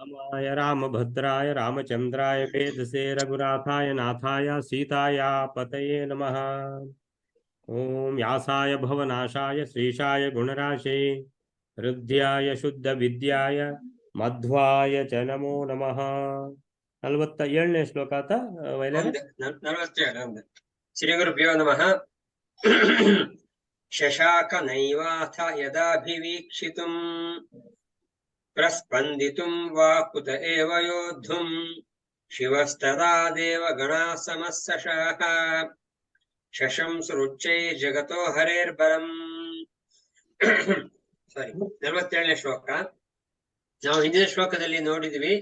रामाय रामभद्राय रामचंद्राय वेदसे रघुनाथाय नाथाय सीताय पतये नमः। ओम व्यासाय भवनाशाय श्रीशाय गुणराशे हृद्याय शुद्ध विद्याय मध्वाय च नमो नमः। 47ನೇ ಶ್ಲೋಕ ಆತ ವೈಲರೆ 47 ಶ್ರೀ ಗುರುಭ್ಯೋ ನಮಃ. ಶಶಾಕ ನೈವಾಥ ಯದಾಭಿವೀಕ್ಷಿತುಂ ಪ್ರಸ್ಪಂದಿತುಂ ವಾ ಕುತ ಏವ ಯೋದ್ಧುಂ ಶಿವಸ್ತದಾ ದೇವಗಣಾ ಸಮಸ್ಸಶಃ ಶಶಂಸುರುಚ್ಚೈ ಜಗತೋ ಹರೇರ್ಬಲಂ. ಸಾರಿ, 47ನೇ ಶ್ಲೋಕ. ನಾವು ಹಿಂದಿನ ಶ್ಲೋಕದಲ್ಲಿ ನೋಡಿದ್ವಿ,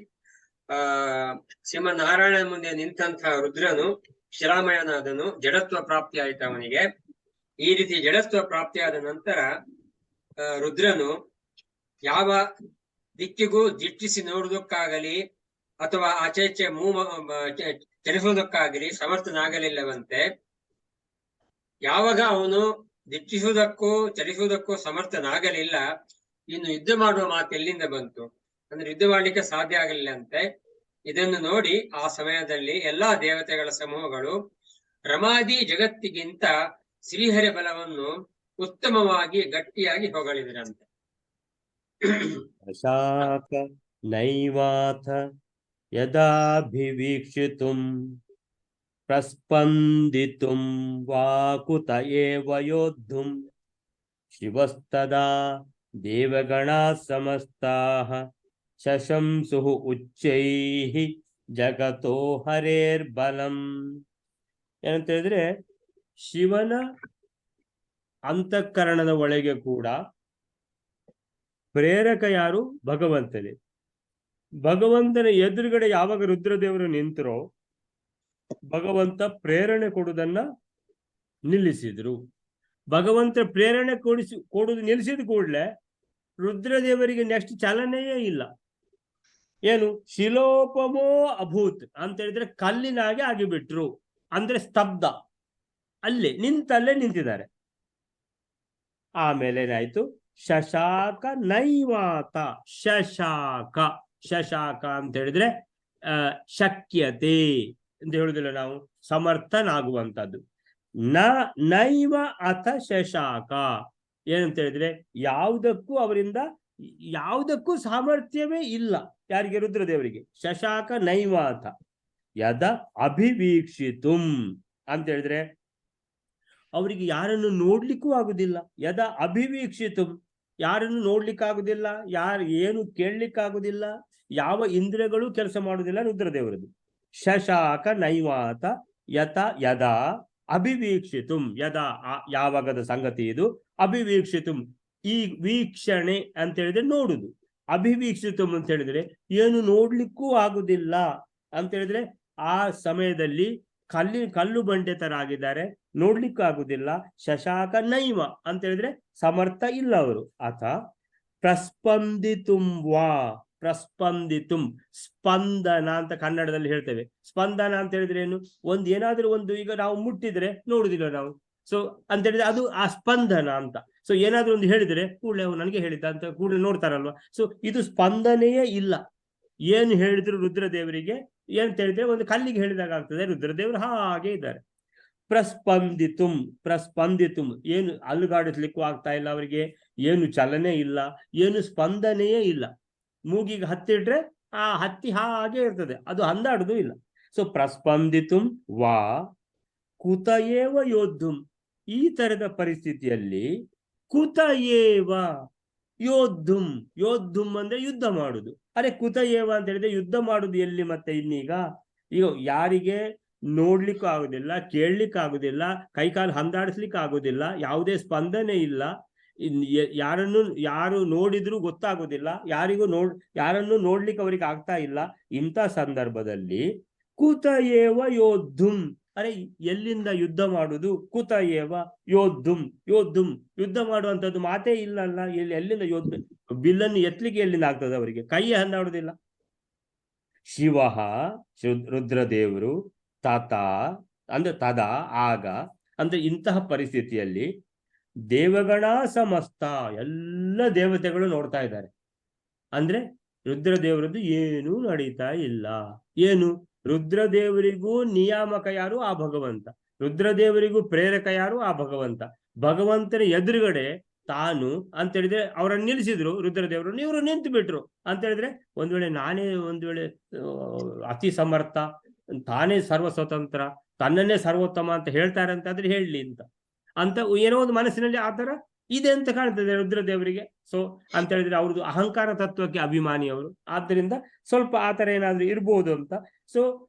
ಶ್ರೀಮನ್ನಾರಾಯಣ ಮುಂದೆ ನಿಂತಹ ರುದ್ರನು ಶಿಲಾಮಯನಾದನು, ಜಡತ್ವ ಪ್ರಾಪ್ತಿ ಆಯ್ತು ಅವನಿಗೆ. ಈ ರೀತಿ ಜಡತ್ವ ಪ್ರಾಪ್ತಿಯಾದ ನಂತರ ರುದ್ರನು ಯಾವ ದಿಕ್ಕಿಗೂ ದಿಟ್ಟಿಸಿ ನೋಡುವುದಕ್ಕಾಗಲಿ ಅಥವಾ ಆಚೆಚೆ ಚಲಿಸುವುದಕ್ಕಾಗಲಿ ಸಮರ್ಥನಾಗಲಿಲ್ಲವಂತೆ. ಯಾವಾಗ ಅವನು ದಿಟ್ಟಿಸುವುದಕ್ಕೂ ಚಲಿಸುವುದಕ್ಕೂ ಸಮರ್ಥನಾಗಲಿಲ್ಲ, ಇನ್ನು ಯುದ್ಧ ಮಾಡುವ ಮಾತು ಎಲ್ಲಿಂದ ಬಂತು? ಅಂದ್ರೆ ಯುದ್ಧ ಮಾಡ್ಲಿಕ್ಕೆ ಸಾಧ್ಯ ಆಗಲಿಲ್ಲ ಅಂತೆ. ಇದನ್ನು ನೋಡಿ ಆ ಸಮಯದಲ್ಲಿ ಎಲ್ಲಾ ದೇವತೆಗಳ ಸಮೂಹಗಳು ರಮಾದಿ ಜಗತ್ತಿಗಿಂತ ಶ್ರೀಹರಿ ಬಲವನ್ನು ಉತ್ತಮವಾಗಿ ಗಟ್ಟಿಯಾಗಿ ಹೊಗಳಿದರಂತೆ. ಶಶಾಕ ನೈವಾಥ ಯದಾಭಿವೀಕ್ಷಿತುಂ ಪ್ರಸ್ಪಂದಿತುಂ ವಾ ಕುತ ಏವ ಯೋದ್ಧುಂ ಶಿವಸ್ತದಾ ದೇವಗಣಾ ಸಮಸ್ತಾಃ ಶಶಂಸುಃ ಉಚ್ಚೈಃ ಜಗತೋ ಹರೇರ್ಬಲಂ. ಏನಂತ ಹೇಳಿದ್ರೆ, ಶಿವನ ಅಂತಃಕರಣದ ಒಳಗೆ ಕೂಡ ಪ್ರೇರಕ ಯಾರು? ಭಗವಂತನೇ. ಭಗವಂತನ ಎದುರುಗಡೆ ಯಾವಾಗ ರುದ್ರದೇವರು ನಿಂತರೋ ಭಗವಂತ ಪ್ರೇರಣೆ ಕೊಡುವುದನ್ನ ನಿಲ್ಲಿಸಿದ್ರು. ಭಗವಂತ ಪ್ರೇರಣೆ ಕೊಡುವುದು ನಿಲ್ಲಿಸಿದ ಕೂಡಲೇ ರುದ್ರದೇವರಿಗೆ ನೆಕ್ಸ್ಟ್ ಚಲನೆಯೇ ಇಲ್ಲ. ಏನು? ಶಿಲೋಪಮೋ ಅಭೂತ್ ಅಂತ ಹೇಳಿದ್ರೆ ಕಲ್ಲಿನಾಗೆ ಆಗಿಬಿಟ್ರು, ಅಂದ್ರೆ ಸ್ತಬ್ಧ. ನಿಂತಲ್ಲೇ ನಿಂತಿದ್ದಾರೆ. ಆಮೇಲೆ ಏನಾಯ್ತು? ಶಶಾಕ ನೈವಾತ. ಶಶಾಕ ಅಂತ ಹೇಳಿದ್ರೆ ಶಕ್ಯತೆ ಅಂತ ಹೇಳುದಿಲ್ಲ ನಾವು, ಸಮರ್ಥನಾಗುವಂತದ್ದು. ನೈವ ಅಥ ಶಶಾಕ ಏನಂತ ಹೇಳಿದ್ರೆ ಯಾವುದಕ್ಕೂ ಸಾಮರ್ಥ್ಯವೇ ಇಲ್ಲ. ಯಾರಿಗೆ? ರುದ್ರದೇವರಿಗೆ. ಶಶಾಕ ನೈವಾತ ಯದ ಅಭಿವೀಕ್ಷಿತುಂ ಅಂತ ಹೇಳಿದ್ರೆ ಅವರಿಗೆ ಯಾರನ್ನು ನೋಡ್ಲಿಕ್ಕೂ ಆಗುದಿಲ್ಲ. ಯದ ಅಭಿವೀಕ್ಷಿತುಂ, ಯಾರನ್ನು ನೋಡ್ಲಿಕ್ಕಾಗುದಿಲ್ಲ, ಏನು ಕೇಳಲಿಕ್ಕಾಗುದಿಲ್ಲ, ಯಾವ ಇಂದ್ರಿಯಗಳು ಕೆಲಸ ಮಾಡುವುದಿಲ್ಲ ರುದ್ರದೇವರದು. ಶಶಾಕ ನೈವಾತ ಯದಾ ಅಭಿವೀಕ್ಷಿತುಂ, ಯದಾ ಯಾವಾಗದ ಸಂಗತಿ ಇದು. ಅಭಿವೀಕ್ಷಿತುಂ, ಈ ವೀಕ್ಷಣೆ ಅಂತ ಹೇಳಿದ್ರೆ ನೋಡುದು. ಅಭಿವೀಕ್ಷಿತುಂ ಅಂತ ಹೇಳಿದ್ರೆ ಏನು ನೋಡ್ಲಿಕ್ಕೂ ಆಗುದಿಲ್ಲ ಅಂತ ಹೇಳಿದ್ರೆ ಆ ಸಮಯದಲ್ಲಿ ಕಲ್ಲು ಬಂಡೆ ತರ ಆಗಿದ್ದಾರೆ, ನೋಡ್ಲಿಕ್ಕೂ ಆಗುದಿಲ್ಲ. ಶಶಾಕ ನೈವ ಅಂತ ಹೇಳಿದ್ರೆ ಸಮರ್ಥ ಇಲ್ಲ ಅವರು. ಅಥ ಪ್ರಸ್ಪಂದಿತುಂ ವಾ, ಪ್ರಸ್ಪಂದಿತುಂ, ಸ್ಪಂದನ ಅಂತ ಕನ್ನಡದಲ್ಲಿ ಹೇಳ್ತೇವೆ. ಸ್ಪಂದನ ಅಂತ ಹೇಳಿದ್ರೆ ಏನು? ಏನಾದ್ರೂ ಈಗ ನಾವು ಮುಟ್ಟಿದ್ರೆ ನೋಡುದಿಲ್ಲ ನಾವು, ಸೊ ಅಂತ ಹೇಳಿದ್ರೆ ಅದು ಆ ಸ್ಪಂದನ ಅಂತ. ಸೊ ಏನಾದ್ರೂ ಒಂದು ಹೇಳಿದ್ರೆ ಕೂಡಲೇ ನನಗೆ ಹೇಳಿದ್ದ ಅಂತ ಕೂಡಲೇ ನೋಡ್ತಾರಲ್ವಾ. ಸೊ ಇದು ಸ್ಪಂದನೆಯೇ ಇಲ್ಲ. ಏನು ಹೇಳಿದ್ರು ರುದ್ರದೇವರಿಗೆ ಏನಂತ ಹೇಳಿದ್ರೆ ಒಂದು ಕಲ್ಲಿಗೆ ಹೇಳಿದಾಗ ಆಗ್ತದೆ. ರುದ್ರದೇವರು ಹಾಗೆ ಇದ್ದಾರೆ. ಪ್ರಸ್ಪಂದಿತುಂ ಏನು ಅಲುಗಾಡಿಸ್ಲಿಕ್ಕೂ ಆಗ್ತಾ ಇಲ್ಲ ಅವರಿಗೆ, ಏನು ಚಲನೆ ಇಲ್ಲ, ಏನು ಸ್ಪಂದನೆಯೇ ಇಲ್ಲ. ಮೂಗಿಗೆ ಹತ್ತಿಟ್ರೆ ಆ ಹತ್ತಿ ಹಾಗೆ ಇರ್ತದೆ, ಅದು ಅಂದಾಡುದು ಇಲ್ಲ. ಸೊ ಪ್ರಸ್ಪಂದಿತುಂ ವಾ ಕುತಯೇವ ಯೋದ್ಧುಂ, ಈ ತರದ ಪರಿಸ್ಥಿತಿಯಲ್ಲಿ ಕುತಯೇವ ಯೋದ್ಧುಂ ಅಂದ್ರೆ ಯುದ್ಧ ಮಾಡುದು. ಅರೆ ಕುತಯೇವ ಅಂತ ಹೇಳಿದ್ರೆ ಯುದ್ಧ ಮಾಡುದು ಎಲ್ಲಿ ಮತ್ತೆ ಇನ್ನೀಗ? ಈಗ ಯಾರಿಗೆ ನೋಡ್ಲಿಕ್ಕೂ ಆಗುದಿಲ್ಲ, ಕೇಳಲಿಕ್ಕೆ ಆಗುದಿಲ್ಲ, ಕೈಕಾಲು ಹಂದಾಡಿಸ್ಲಿಕ್ಕೆ ಆಗುದಿಲ್ಲ, ಯಾವುದೇ ಸ್ಪಂದನೆ ಇಲ್ಲ, ಯಾರು ನೋಡಿದ್ರೂ ಗೊತ್ತಾಗುದಿಲ್ಲ, ಯಾರನ್ನು ನೋಡ್ಲಿಕ್ಕೆ ಅವರಿಗೆ ಆಗ್ತಾ ಇಲ್ಲ. ಇಂಥ ಸಂದರ್ಭದಲ್ಲಿ ಕುತಯೇವ ಯೋದ್ಧುಂ, ಅರೆ ಎಲ್ಲಿಂದ ಯುದ್ಧ ಮಾಡುದು? ಕುತಯೇವ ಯೋದ್ಧುಂ ಯುದ್ಧ ಮಾಡುವಂತದ್ದು ಮಾತೇ ಇಲ್ಲಲ್ಲ. ಎಲ್ಲಿಂದ ಬಿಲ್ಲನ್ನು ಎತ್ತಲಿಕ್ಕೆ ಎಲ್ಲಿಂದ ಆಗ್ತದೆ ಅವರಿಗೆ? ಕೈಯೇ ಹಂದಾಡುದಿಲ್ಲ. ಶಿವ ರುದ್ರದೇವರು ತದಾ ಆಗ ಅಂದ್ರೆ ಇಂತಹ ಪರಿಸ್ಥಿತಿಯಲ್ಲಿ ದೇವಗಣ ಸಮಸ್ತ, ಎಲ್ಲ ದೇವತೆಗಳು ನೋಡ್ತಾ ಇದ್ದಾರೆ. ಅಂದ್ರೆ ರುದ್ರದೇವರದ್ದು ಏನೂ ನಡೀತಾ ಇಲ್ಲ. ಏನು? ರುದ್ರದೇವರಿಗೂ ನಿಯಾಮಕ ಯಾರು? ಆ ಭಗವಂತ. ರುದ್ರದೇವರಿಗೂ ಪ್ರೇರಕ ಯಾರು? ಆ ಭಗವಂತ. ಭಗವಂತನ ಎದುರುಗಡೆ ತಾನು ಅಂತ ಹೇಳಿದ್ರೆ ಅವರನ್ನು ನಿಲ್ಲಿಸಿದ್ರು ರುದ್ರದೇವರು, ಇವರು ನಿಂತು ಬಿಟ್ರು ಅಂತ ಹೇಳಿದ್ರೆ, ಒಂದ್ ವೇಳೆ ನಾನೇ ಒಂದ್ ವೇಳೆ ಅತಿ ಸಮರ್ಥ, ತಾನೇ ಸರ್ವ ಸ್ವತಂತ್ರ, ತನ್ನನ್ನೇ ಸರ್ವೋತ್ತಮ ಅಂತ ಹೇಳ್ತಾರೆ ಅಂತಾದ್ರೆ ಹೇಳಲಿ ಅಂತ ಏನೋ ಒಂದು ಮನಸ್ಸಿನಲ್ಲಿ ಆತರ ಇದೆ ಅಂತ ಕಾಣ್ತದೆ ರುದ್ರದೇವರಿಗೆ. ಸೊ ಅಂತ ಹೇಳಿದ್ರೆ ಅವ್ರದ್ದು ಅಹಂಕಾರ ತತ್ವಕ್ಕೆ ಅಭಿಮಾನಿ ಅವರು, ಆದ್ದರಿಂದ ಸ್ವಲ್ಪ ಆತರ ಏನಾದ್ರು ಇರ್ಬೋದು ಅಂತ. ಸೊ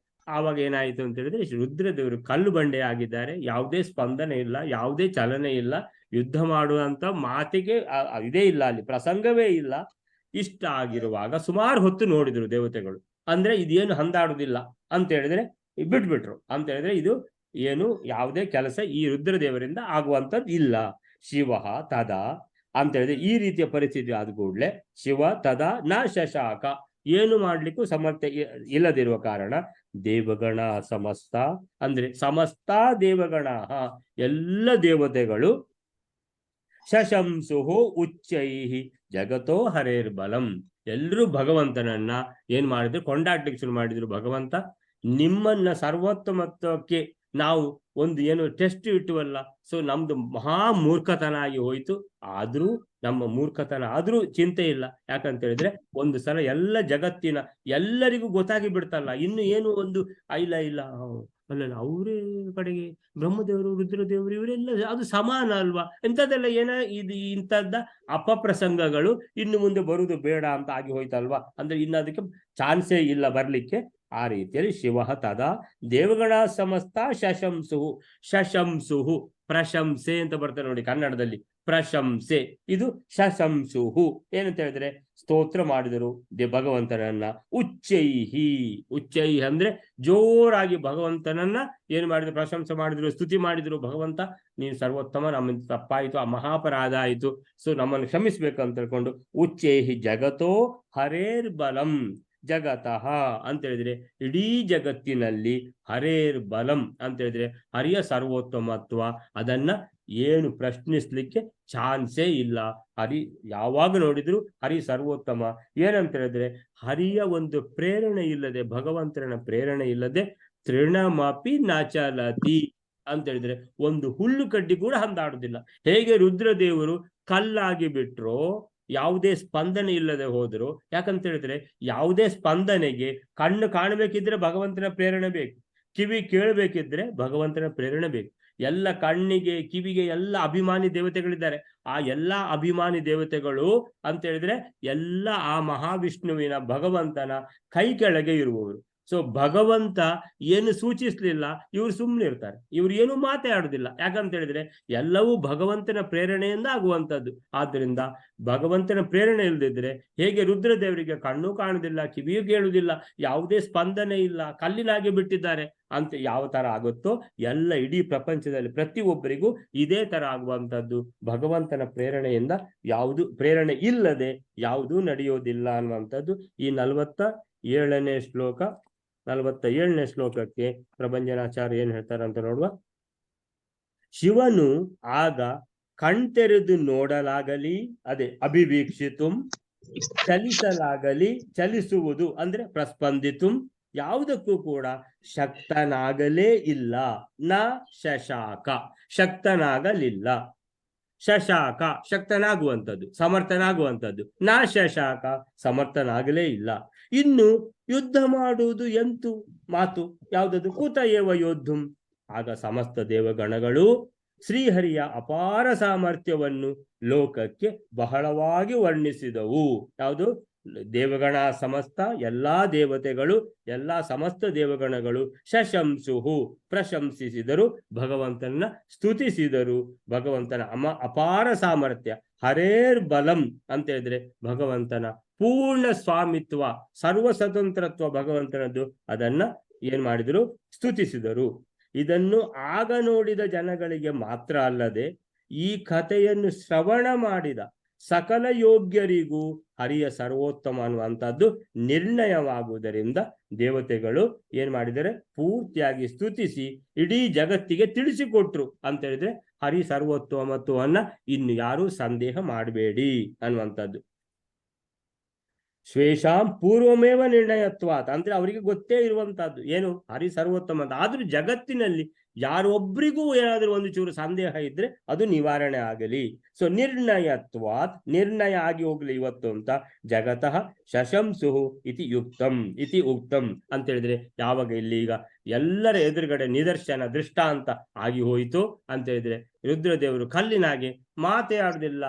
ಆವಾಗ ಏನಾಯ್ತು ಅಂತ ಹೇಳಿದ್ರೆ, ರುದ್ರದೇವರು ಕಲ್ಲು ಬಂಡೆ ಆಗಿದ್ದಾರೆ, ಯಾವುದೇ ಸ್ಪಂದನೆ ಇಲ್ಲ, ಯಾವುದೇ ಚಲನೆ ಇಲ್ಲ, ಯುದ್ಧ ಮಾಡುವಂತ ಮಾತಿಗೆ ಇದೇ ಇಲ್ಲ, ಅಲ್ಲಿ ಪ್ರಸಂಗವೇ ಇಲ್ಲ. ಇಷ್ಟ ಆಗಿರುವಾಗ ಸುಮಾರು ಹೊತ್ತು ನೋಡಿದ್ರು ದೇವತೆಗಳು, ಅಂದ್ರೆ ಇದೇನು ಹಂದಾಡುದಿಲ್ಲ ಅಂತ ಹೇಳಿದ್ರೆ ಬಿಟ್ಬಿಟ್ರು. ಅಂತ ಹೇಳಿದ್ರೆ ಇದು ಏನು ಯಾವುದೇ ಕೆಲಸ ಈ ರುದ್ರದೇವರಿಂದ ಆಗುವಂಥದ್ದು ಇಲ್ಲ. ಶಿವ ತದಾ ಅಂತ ಹೇಳಿದ್ರೆ ಈ ರೀತಿಯ ಪರಿಸ್ಥಿತಿ ಆದ ಕೂಡಲೇ ಶಿವ ತದಾ ನ ಶಶಾಕ, ಏನು ಮಾಡ್ಲಿಕ್ಕೂ ಸಮರ್ಥ ಇಲ್ಲದಿರುವ ಕಾರಣ ದೇವಗಣ ಸಮಸ್ತ, ಅಂದ್ರೆ ಸಮಸ್ತ ದೇವಗಣ, ಎಲ್ಲ ದೇವತೆಗಳು ಶಶಂಸುಹು ಉಚ್ಚೈಹಿ ಜಗತೋ ಹರೇರ್ಬಲಂ, ಎಲ್ಲರೂ ಭಗವಂತನನ್ನ ಏನ್ ಮಾಡಿದ್ರು? ಕೊಂಡಾಡ್ಲಿಕ್ಕೆ ಶುರು ಮಾಡಿದ್ರು. ಭಗವಂತ, ನಿಮ್ಮನ್ನ ಸರ್ವೋತ್ತಮತ್ವಕ್ಕೆ ನಾವು ಒಂದು ಏನು ಟೆಸ್ಟ್ ಇಟ್ಟುವಲ್ಲ, ಸೊ ನಮ್ದು ಮಹಾ ಮೂರ್ಖತನ ಆಗಿ ಹೋಯ್ತು. ಆದ್ರೂ ನಮ್ಮ ಮೂರ್ಖತನ ಆದ್ರೂ ಚಿಂತೆ ಇಲ್ಲ. ಯಾಕಂತ ಹೇಳಿದ್ರೆ ಒಂದು ಸಲ ಎಲ್ಲ ಜಗತ್ತಿನ ಎಲ್ಲರಿಗೂ ಗೊತ್ತಾಗಿ ಬಿಡ್ತಲ್ಲ, ಇನ್ನು ಏನು ಒಂದು ಇಲ್ಲ ಅಲ್ಲಲ್ಲ, ಅವರೇ ಕಡೆಗೆ ಬ್ರಹ್ಮದೇವರು ರುದ್ರದೇವರು ಇವರೆಲ್ಲ ಅದು ಸಮಾನ ಅಲ್ವಾ, ಎಂಥದ್ದೆಲ್ಲ ಇದು ಇಂಥದ್ದ ಅಪಪ್ರಸಂಗಗಳು ಇನ್ನು ಮುಂದೆ ಬರುವುದು ಬೇಡ ಅಂತ ಆಗಿ ಹೋಯ್ತಲ್ವಾ. ಅಂದ್ರೆ ಇನ್ನು ಅದಕ್ಕೆ ಚಾನ್ಸೇ ಇಲ್ಲ ಬರ್ಲಿಕ್ಕೆ. ಆ ರೀತಿಯಲ್ಲಿ ಶಿವ ತದಾ ದೇವಗಣ ಸಮಸ್ತ ಶಶಂಸುಹು ಪ್ರಶಂಸೆ ಅಂತ ಬರ್ತದೆ ನೋಡಿ ಕನ್ನಡದಲ್ಲಿ, ಪ್ರಶಂಸೆ. ಇದು ಶಶಂಸುಹು ಏನಂತ ಹೇಳಿದ್ರೆ ಸ್ತೋತ್ರ ಮಾಡಿದರು ಭಗವಂತನನ್ನ. ಉಚ್ಚೈಹಿ ಅಂದ್ರೆ ಜೋರಾಗಿ ಭಗವಂತನನ್ನ ಏನ್ ಮಾಡಿದ್ರು? ಪ್ರಶಂಸೆ ಮಾಡಿದ್ರು, ಸ್ತುತಿ ಮಾಡಿದ್ರು. ಭಗವಂತ, ನೀನು ಸರ್ವೋತ್ತಮ, ನಮ್ಮಿಂದ ತಪ್ಪಾಯಿತು, ಆ ಮಹಾಪರಾಧ ಆಯಿತು, ಸೊ ನಮ್ಮನ್ನು ಕ್ಷಮಿಸ್ಬೇಕು ಅಂತ ಹೇಳ್ಕೊಂಡು ಉಚ್ಚೈಹಿ ಜಗತೋ ಹರೇರ್ ಬಲಂ, ಜಗತಃ ಅಂತ ಹೇಳಿದ್ರೆ ಇಡೀ ಜಗತ್ತಿನಲ್ಲಿ ಹರೇರ್ ಬಲಂ ಅಂತ ಹೇಳಿದ್ರೆ ಹರಿಯ ಸರ್ವೋತ್ತಮತ್ವ, ಅದನ್ನ ಏನು ಪ್ರಶ್ನಿಸ್ಲಿಕ್ಕೆ ಚಾನ್ಸೇ ಇಲ್ಲ. ಹರಿ ಯಾವಾಗ ನೋಡಿದ್ರು ಹರಿ ಸರ್ವೋತ್ತಮ. ಏನಂತ ಹೇಳಿದ್ರೆ ಹರಿಯ ಒಂದು ಪ್ರೇರಣೆ ಇಲ್ಲದೆ, ಭಗವಂತನ ಪ್ರೇರಣೆ ಇಲ್ಲದೆ ತೃಣಮಪಿ ನಚಲತಿ ಅಂತ ಹೇಳಿದ್ರೆ ಒಂದು ಹುಲ್ಲು ಕಡ್ಡಿ ಕೂಡ ಹಂದಾಡುದಿಲ್ಲ. ಹೇಗೆ ರುದ್ರದೇವರು ಕಲ್ಲಾಗಿ ಬಿಟ್ರೋ, ಯಾವುದೇ ಸ್ಪಂದನೆ ಇಲ್ಲದೆ ಹೋದ್ರು. ಯಾಕಂತ ಹೇಳಿದ್ರೆ ಯಾವುದೇ ಸ್ಪಂದನೆಗೆ ಕಣ್ಣು ಕಾಣಬೇಕಿದ್ರೆ ಭಗವಂತನ ಪ್ರೇರಣೆ ಬೇಕು, ಕಿವಿ ಕೇಳಬೇಕಿದ್ರೆ ಭಗವಂತನ ಪ್ರೇರಣೆ ಬೇಕು. ಎಲ್ಲ ಕಣ್ಣಿಗೆ ಕಿವಿಗೆ ಎಲ್ಲ ಅಭಿಮಾನಿ ದೇವತೆಗಳಿದ್ದಾರೆ. ಆ ಎಲ್ಲ ಅಭಿಮಾನಿ ದೇವತೆಗಳು ಅಂತ ಹೇಳಿದ್ರೆ ಎಲ್ಲ ಆ ಮಹಾವಿಷ್ಣುವಿನ ಭಗವಂತನ ಕೈ ಕೆಳಗೆ ಇರುವವರು. ಸೊ ಭಗವಂತ ಏನು ಸೂಚಿಸ್ಲಿಲ್ಲ, ಇವ್ರು ಸುಮ್ಮನೆ ಇರ್ತಾರೆ, ಇವ್ರು ಏನು ಮಾತಾಡುದಿಲ್ಲ. ಯಾಕಂತ ಹೇಳಿದ್ರೆ ಎಲ್ಲವೂ ಭಗವಂತನ ಪ್ರೇರಣೆಯಿಂದ ಆಗುವಂಥದ್ದು. ಆದ್ದರಿಂದ ಭಗವಂತನ ಪ್ರೇರಣೆ ಇಲ್ಲದಿದ್ರೆ ಹೇಗೆ ರುದ್ರದೇವರಿಗೆ ಕಣ್ಣು ಕಾಣುದಿಲ್ಲ, ಕಿವಿಯೂ ಕೇಳುವುದಿಲ್ಲ, ಯಾವುದೇ ಸ್ಪಂದನೆ ಇಲ್ಲ, ಕಲ್ಲಿನಾಗಿ ಬಿಟ್ಟಿದ್ದಾರೆ ಅಂತ ಯಾವ ತರ ಆಗುತ್ತೋ ಎಲ್ಲ ಇಡೀ ಪ್ರಪಂಚದಲ್ಲಿ ಪ್ರತಿಯೊಬ್ಬರಿಗೂ ಇದೇ ತರ ಆಗುವಂಥದ್ದು. ಭಗವಂತನ ಪ್ರೇರಣೆಯಿಂದ ಯಾವುದು ಪ್ರೇರಣೆ ಇಲ್ಲದೆ ಯಾವುದೂ ನಡೆಯೋದಿಲ್ಲ ಅನ್ನುವಂಥದ್ದು ಈ 47ನೇ ಶ್ಲೋಕ. 47ನೇ ಶ್ಲೋಕಕ್ಕೆ ಪ್ರಭಂಜನಾಚಾರ್ಯ ಏನ್ ಹೇಳ್ತಾರೆ ಅಂತ ನೋಡುವ. ಶಿವನು ಆಗ ಕಣ್ತೆರೆದು ನೋಡಲಾಗಲಿ, ಅದೇ ಅಭಿವೀಕ್ಷಿತುಂ, ಚಲಿಸಲಾಗಲಿ, ಚಲಿಸುವುದು ಅಂದ್ರೆ ಪ್ರಸ್ಪಂದಿತುಂ, ಯಾವುದಕ್ಕೂ ಕೂಡ ಶಕ್ತನಾಗಲೇ ಇಲ್ಲ. ನ ಶಶಾಕ, ಶಕ್ತನಾಗಲಿಲ್ಲ. ಶಶಾಕ ಶಕ್ತನಾಗುವಂಥದ್ದು, ಸಮರ್ಥನಾಗುವಂಥದ್ದು. ನ ಶಶಾಕ ಸಮರ್ಥನಾಗಲೇ ಇಲ್ಲ. ಇನ್ನು ಯುದ್ಧ ಮಾಡುವುದು ಎಂತು ಮಾತು ಯಾವುದದು? ಕೂತ ಏವ ಯೋದ್ಧುಂ. ಆಗ ಸಮಸ್ತ ದೇವಗಣಗಳು ಶ್ರೀಹರಿಯ ಅಪಾರ ಸಾಮರ್ಥ್ಯವನ್ನು ಲೋಕಕ್ಕೆ ಬಹಳವಾಗಿ ವರ್ಣಿಸಿದವು. ಯಾವುದು? ದೇವಗಣ ಸಮಸ್ತ, ಎಲ್ಲಾ ದೇವತೆಗಳು, ಎಲ್ಲಾ ಸಮಸ್ತ ದೇವಗಣಗಳು ಶಶಂಸುಹು ಪ್ರಶಂಸಿಸಿದರು, ಭಗವಂತನ ಸ್ತುತಿಸಿದರು. ಭಗವಂತನ ಅಪಾರ ಸಾಮರ್ಥ್ಯ, ಹರೇರ್ ಬಲಂ ಅಂತ ಹೇಳಿದ್ರೆ ಭಗವಂತನ ಪೂರ್ಣ ಸ್ವಾಮಿತ್ವ, ಸರ್ವ ಸ್ವತಂತ್ರತ್ವ ಭಗವಂತನದ್ದು, ಅದನ್ನ ಏನ್ ಮಾಡಿದರು? ಸ್ತುತಿಸಿದರು. ಇದನ್ನು ಆಗ ನೋಡಿದ ಜನಗಳಿಗೆ ಮಾತ್ರ ಅಲ್ಲದೆ ಈ ಕಥೆಯನ್ನು ಶ್ರವಣ ಮಾಡಿದ ಸಕಲ ಯೋಗ್ಯರಿಗೂ ಹರಿಯ ಸರ್ವೋತ್ತಮ ಅನ್ನುವಂಥದ್ದು ನಿರ್ಣಯವಾಗುವುದರಿಂದ ದೇವತೆಗಳು ಏನ್ ಮಾಡಿದರೆ ಪೂರ್ತಿಯಾಗಿ ಸ್ತುತಿಸಿ ಇಡೀ ಜಗತ್ತಿಗೆ ತಿಳಿಸಿಕೊಟ್ರು. ಅಂತ ಹೇಳಿದ್ರೆ ಹರಿ ಸರ್ವೋತ್ತಮತ್ವವನ್ನ ಇನ್ನು ಯಾರೂ ಸಂದೇಹ ಮಾಡಬೇಡಿ ಅನ್ನುವಂಥದ್ದು. ಶ್ವೇಷಾಂ ಪೂರ್ವಮೇವ ನಿರ್ಣಯತ್ವಾತ್, ಅಂದ್ರೆ ಅವರಿಗೆ ಗೊತ್ತೇ ಇರುವಂತಹದ್ದು ಏನು ಹರಿ ಸರ್ವೋತ್ತಮ ಅಂತ. ಆದ್ರೂ ಜಗತ್ತಿನಲ್ಲಿ ಯಾರೊಬ್ಬರಿಗೂ ಏನಾದ್ರೂ ಒಂದು ಚೂರು ಸಂದೇಹ ಇದ್ರೆ ಅದು ನಿವಾರಣೆ ಆಗಲಿ. ಸೊ ನಿರ್ಣಯತ್ವಾತ್, ನಿರ್ಣಯ ಆಗಿ ಹೋಗ್ಲಿ ಇವತ್ತು ಅಂತ. ಜಗತಃ ಶಶಂಸುಹು ಇತಿ ಯುಕ್ತಂ ಇತಿ ಉಕ್ತಂ ಅಂತ ಹೇಳಿದ್ರೆ, ಯಾವಾಗ ಇಲ್ಲಿ ಈಗ ಎಲ್ಲರ ಎದುರುಗಡೆ ನಿದರ್ಶನ ದೃಷ್ಟಾಂತ ಆಗಿ ಹೋಯಿತು ಅಂತ ಹೇಳಿದ್ರೆ, ರುದ್ರದೇವರು ಕಲ್ಲಿನಾಗೆ ಮಾತೇ ಆಡುದಿಲ್ಲ,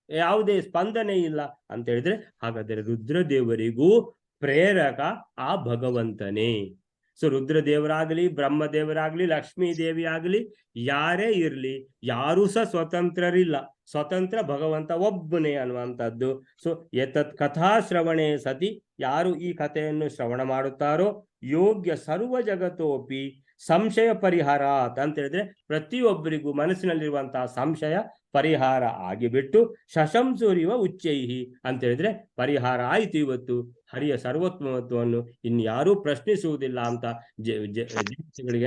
ಯಾವುದೇ ಸ್ಪಂದನೆ ಇಲ್ಲ ಅಂತ ಹೇಳಿದ್ರೆ, ಹಾಗಾದರೆ ರುದ್ರದೇವರಿಗೂ ಪ್ರೇರಕ ಆ ಭಗವಂತನೇ. ಸೊ ರುದ್ರದೇವರಾಗಲಿ, ಬ್ರಹ್ಮದೇವರಾಗ್ಲಿ, ಲಕ್ಷ್ಮೀ ದೇವಿ ಆಗಲಿ, ಯಾರೇ ಇರ್ಲಿ, ಯಾರೂ ಸಹ ಸ್ವತಂತ್ರರಿಲ್ಲ. ಸ್ವತಂತ್ರ ಭಗವಂತ ಒಬ್ಬನೇ ಅನ್ನುವಂಥದ್ದು. ಸೊ ಎತತ್ ಕಥಾಶ್ರವಣೆ ಸತಿ, ಯಾರು ಈ ಕಥೆಯನ್ನು ಶ್ರವಣ ಮಾಡುತ್ತಾರೋ, ಯೋಗ್ಯ ಸರ್ವ ಜಗತೋಪಿ ಸಂಶಯ ಪರಿಹಾರ ಅಂತ ಹೇಳಿದ್ರೆ, ಪ್ರತಿಯೊಬ್ಬರಿಗೂ ಮನಸ್ಸಿನಲ್ಲಿರುವಂತಹ ಸಂಶಯ ಪರಿಹಾರ ಆಗಿಬಿಟ್ಟು ಶಶಂಸುರಿವ ಉಚ್ಚೈಹಿ ಅಂತ ಹೇಳಿದ್ರೆ ಪರಿಹಾರ ಆಯ್ತು. ಇವತ್ತು ಹರಿಯ ಸರ್ವೋತ್ತಮತ್ವವನ್ನು ಇನ್ಯಾರೂ ಪ್ರಶ್ನಿಸುವುದಿಲ್ಲ ಅಂತ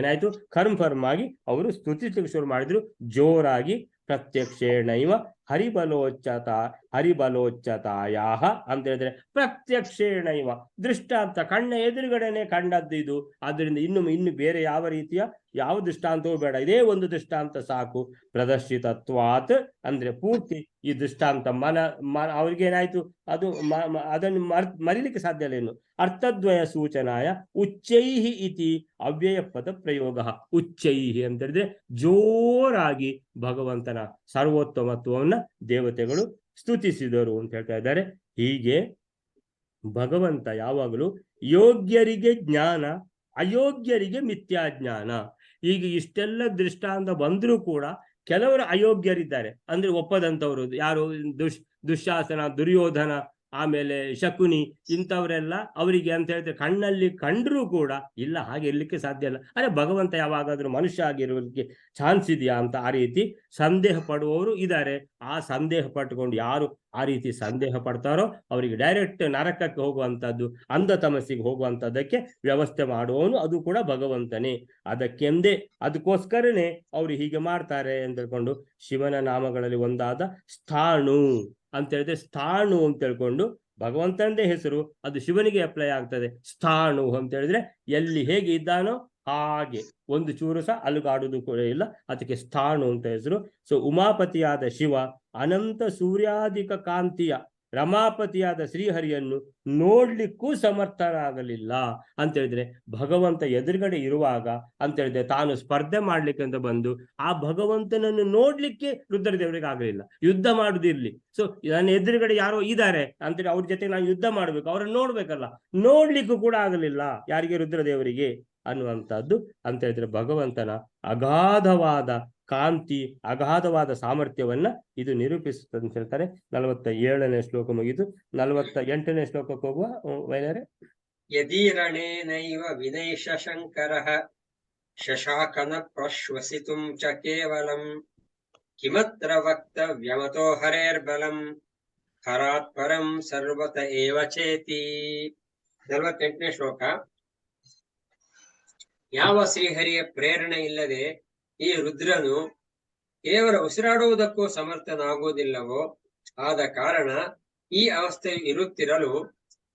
ಏನಾಯ್ತು, ಕನ್ಫರ್ಮ್ ಆಗಿ ಅವರು ಸ್ತುತಿಸಲಿಕ್ಕೆ ಶುರು ಮಾಡಿದ್ರು ಜೋರಾಗಿ. ಪ್ರತ್ಯಕ್ಷೇಣೈವ ಹರಿಬಲೋಚ್ಚತಾಯಾಹ ಅಂತ ಹೇಳಿದ್ರೆ, ಪ್ರತ್ಯಕ್ಷೇಣೈವ ದೃಷ್ಟಾಂತ, ಕಣ್ಣ ಎದುರುಗಡೆನೆ ಕಂಡದ್ದು ಇದು. ಆದ್ದರಿಂದ ಇನ್ನು ಬೇರೆ ಯಾವ ರೀತಿಯ ಯಾವ ದೃಷ್ಟಾಂತವೂ ಬೇಡ, ಇದೇ ಒಂದು ದೃಷ್ಟಾಂತ ಸಾಕು. ಪ್ರದರ್ಶಿತತ್ವಾತ್ ಅಂದ್ರೆ ಪೂರ್ತಿ ಈ ದೃಷ್ಟಾಂತ ಅವ್ರಿಗೇನಾಯ್ತು, ಅದು ಅದನ್ನು ಮರಿಲಿಕ್ಕೆ ಸಾಧ್ಯ ಇಲ್ಲ. ಇನ್ನು ಅರ್ಥದ್ವಯ ಸೂಚನಾಯ ಉಚ್ಚೈಹಿ ಇತಿ ಅವ್ಯಯ ಪದ ಪ್ರಯೋಗ. ಉಚ್ಚೈಹಿ ಅಂತ ಹೇಳಿದ್ರೆ ಜೋರಾಗಿ ಭಗವಂತನ ಸರ್ವೋತ್ತಮತ್ವವನ್ನ ದೇವತೆಗಳು ಸ್ತುತಿಸಿದರು ಅಂತ ಹೇಳ್ತಾ ಇದ್ದಾರೆ. ಹೀಗೆ ಭಗವಂತ ಯಾವಾಗಲೂ ಯೋಗ್ಯರಿಗೆ ಜ್ಞಾನ, ಅಯೋಗ್ಯರಿಗೆ ಮಿಥ್ಯಾಜ್ಞಾನ. ಈಗ ಇಷ್ಟೆಲ್ಲ ದೃಷ್ಟಾಂತ ಬಂದರೂ ಕೂಡ ಕೆಲವರು ಅಯೋಗ್ಯರಿದ್ದಾರೆ, ಅಂದ್ರೆ ಒಪ್ಪದಂತವರು. ಯಾರು? ದುಶ್ಯಾಸನ, ದುರ್ಯೋಧನ, ಆಮೇಲೆ ಶಕುನಿ, ಇಂಥವರೆಲ್ಲ ಅವರಿಗೆ ಅಂತ ಹೇಳಿದ್ರೆ ಕಣ್ಣಲ್ಲಿ ಕಂಡ್ರೂ ಕೂಡ ಇಲ್ಲ, ಹಾಗೆ ಇರ್ಲಿಕ್ಕೆ ಸಾಧ್ಯ ಇಲ್ಲ. ಅರೆ ಭಗವಂತ ಯಾವಾಗಾದ್ರೂ ಮನುಷ್ಯ ಆಗಿರೋದಕ್ಕೆ ಚಾನ್ಸ್ ಇದೆಯಾ ಅಂತ ಆ ರೀತಿ ಸಂದೇಹ ಪಡುವವರು ಇದ್ದಾರೆ. ಆ ಸಂದೇಹ ಪಟ್ಟುಕೊಂಡು ಯಾರು ಆ ರೀತಿ ಸಂದೇಹ ಪಡ್ತಾರೋ ಅವರಿಗೆ ಡೈರೆಕ್ಟ್ ನರಕಕ್ಕೆ ಹೋಗುವಂಥದ್ದು, ಅಂಧ ತಮಸ್ಸಿಗೆ ಹೋಗುವಂಥದ್ದಕ್ಕೆ ವ್ಯವಸ್ಥೆ ಮಾಡುವವನು ಅದು ಕೂಡ ಭಗವಂತನೇ. ಅದಕ್ಕೋಸ್ಕರನೇ ಅವರು ಹೀಗೆ ಮಾಡ್ತಾರೆ ಅಂತ ಹೇಳ್ಕೊಂಡು, ಶಿವನ ನಾಮಗಳಲ್ಲಿ ಒಂದಾದ ಸ್ಥಾಣು ಅಂತ ಹೇಳಿದ್ರೆ, ಸ್ಥಾಣು ಅಂತ ಹೇಳ್ಕೊಂಡು ಭಗವಂತನದೇ ಹೆಸರು, ಅದು ಶಿವನಿಗೆ ಅಪ್ಲೈ ಆಗ್ತದೆ. ಸ್ಥಾಣು ಅಂತ ಹೇಳಿದ್ರೆ ಎಲ್ಲಿ ಹೇಗೆ ಇದ್ದಾನೋ ಹಾಗೆ, ಒಂದು ಚೂರು ಸಹ ಅಲುಗಾಡುವುದು ಕೂಡ ಇಲ್ಲ, ಅದಕ್ಕೆ ಸ್ಥಾಣು ಅಂತ ಹೆಸರು. ಸೊ ಉಮಾಪತಿಯಾದ ಶಿವ ಅನಂತ ಸೂರ್ಯಾಧಿಕ ಕಾಂತಿಯ ರಮಾಪತಿಯಾದ ಶ್ರೀಹರಿಯನ್ನು ನೋಡ್ಲಿಕ್ಕೂ ಸಮರ್ಥನಾಗಲಿಲ್ಲ ಅಂತ ಹೇಳಿದ್ರೆ, ಭಗವಂತ ಎದುರುಗಡೆ ಇರುವಾಗ ಅಂತ ಹೇಳಿದ್ರೆ ತಾನು ಸ್ಪರ್ಧೆ ಮಾಡ್ಲಿಕ್ಕೆ ಅಂತ ಬಂದು ಆ ಭಗವಂತನನ್ನು ನೋಡ್ಲಿಕ್ಕೆ ರುದ್ರದೇವರಿಗೆ ಆಗಲಿಲ್ಲ. ಯುದ್ಧ ಮಾಡುದಿರ್ಲಿ, ಸೊ ನನ್ನ ಎದುರುಗಡೆ ಯಾರೋ ಇದ್ದಾರೆ ಅಂತೇಳಿ ಅವ್ರ ಜೊತೆ ನಾನು ಯುದ್ಧ ಮಾಡ್ಬೇಕು, ಅವ್ರನ್ನ ನೋಡ್ಬೇಕಲ್ಲ, ನೋಡ್ಲಿಕ್ಕೂ ಕೂಡ ಆಗಲಿಲ್ಲ. ಯಾರಿಗೆ? ರುದ್ರದೇವರಿಗೆ ಅನ್ನುವಂಥದ್ದು ಅಂತ ಹೇಳಿದ್ರೆ ಭಗವಂತನ ಅಗಾಧವಾದ ಕಾಂತಿ, ಅಗಾಧವಾದ ಸಾಮರ್ಥ್ಯವನ್ನ ಇದು ನಿರೂಪಿಸುತ್ತದೆ ಅಂತ ಹೇಳ್ತಾರೆ. 47ನೇ ಶ್ಲೋಕ ಮುಗಿದು 48ನೇ ಶ್ಲೋಕಕ್ಕೆ ಹೋಗುವ ವೈನರೇ. ಯದೀರಣೇನೈವ ವಿನೈಷ ಶಂಕರಃ ಶಶಾಕನ ಪ್ರಶ್ವಸಿತುಂ ಚ ಕೇವಲಂ ಕಿಮತ್ರ ವಕ್ತವ್ಯಮತೋ ಹರೇರ್ಬಲಂ ಹರಾತ್ ಪರಂ ಸರ್ವತ ಏವ ಚೇತಿ. 48ನೇ ಶ್ಲೋಕ. ಯಾವ ಶ್ರೀಹರಿಯ ಪ್ರೇರಣೆ ಇಲ್ಲದೆ ಈ ರುದ್ರನು ಕೇವಲ ಉಸಿರಾಡುವುದಕ್ಕೂ ಸಮರ್ಥನಾಗುವುದಿಲ್ಲವೋ, ಆದ ಕಾರಣ ಈ ಅವಸ್ಥೆ ಇರುತ್ತಿರಲು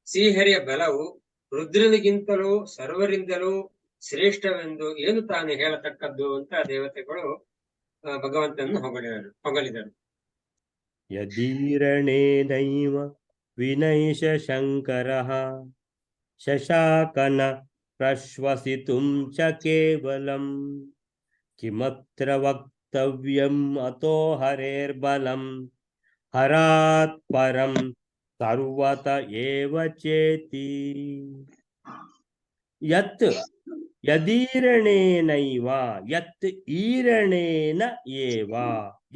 ಶ್ರೀಹರಿಯ ಬಲವು ರುದ್ರನಿಗಿಂತಲೂ ಸರ್ವರಿಂದಲೂ ಶ್ರೇಷ್ಠವೆಂದು ಏನು ತಾನು ಹೇಳತಕ್ಕದ್ದು ಅಂತ ದೇವತೆಗಳು ಭಗವಂತನನ್ನು ಹೊಗಳಿದರು. ಯದೀರಣೇನೈವ ವಿನೈಷ ಶಂಕರಃ ಶಶಾಕನ ಪ್ರಶ್ವಸಿತುಂ ಚ ಕೇವಲಂ ಕಿಮತ್ರ ವಕ್ತವ್ಯಂ ಅತೋ ಹರೇರ್ಬಲಂ ಹರಾತ್ ಪರಂ ಸರ್ವತ ಏವ ಚೇತಿ. ಯತ್ ಯದೀರಣೇನೈವ, ಯತ್ ಈರಣೇನ ಏವ,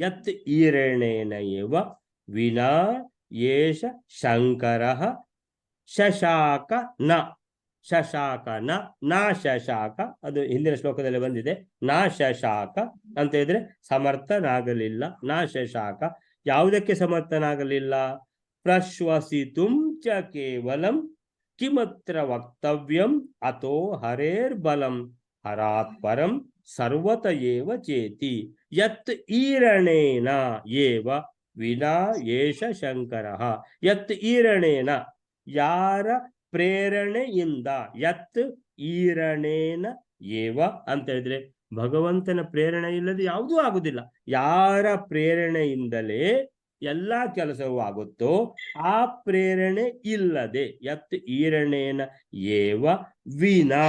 ಯತ್ ಈರಣೇನ ಏವ ವಿನಾ ಯೇಷ ಶಂಕರಃ ಶಶಾಕನ, ಶಶಾಕನ ನಾ ಶಶಾಕ, ಅದು ಹಿಂದಿನ ಶ್ಲೋಕದಲ್ಲಿ ಬಂದಿದೆ. ನಾ ಶಶಾಕ ಅಂತ ಹೇಳಿದ್ರೆ ಸಮರ್ಥನಾಗಲಿಲ್ಲ. ನಾ ಶಶಾಕ ಯಾವುದಕ್ಕೆ ಸಮರ್ಥನಾಗಲಿಲ್ಲ? ಪ್ರಶ್ವಸಿತುಂ ಚ ಕೇವಲಂ ಕಿಮತ್ರ ವಕ್ತವ್ಯಂ ಅತೋ ಹರೇರ್ಬಲಂ ಹರಾತ್ ಪರಂ ಸರ್ವತ ಏವ ಚೇತಿ. ಯತ್ ಈರಣೇನ ಏವ ವಿನಾ ಯೇಷ ಶಂಕರಃ. ಯತ್ ಈರಣೇನ, ಯಾರ ಪ್ರೇರಣೆಯಿಂದ, ಯತ್ ಈರಣೇನ ಏವ ಅಂತ ಹೇಳಿದ್ರೆ ಭಗವಂತನ ಪ್ರೇರಣೆ ಇಲ್ಲದೆ ಯಾವುದೂ ಆಗುದಿಲ್ಲ. ಯಾರ ಪ್ರೇರಣೆಯಿಂದಲೇ ಎಲ್ಲಾ ಕೆಲಸವೂ ಆಗುತ್ತೋ ಆ ಪ್ರೇರಣೆ ಇಲ್ಲದೆ, ಯತ್ ಈರಣೇನ ಏವ ವಿನಾ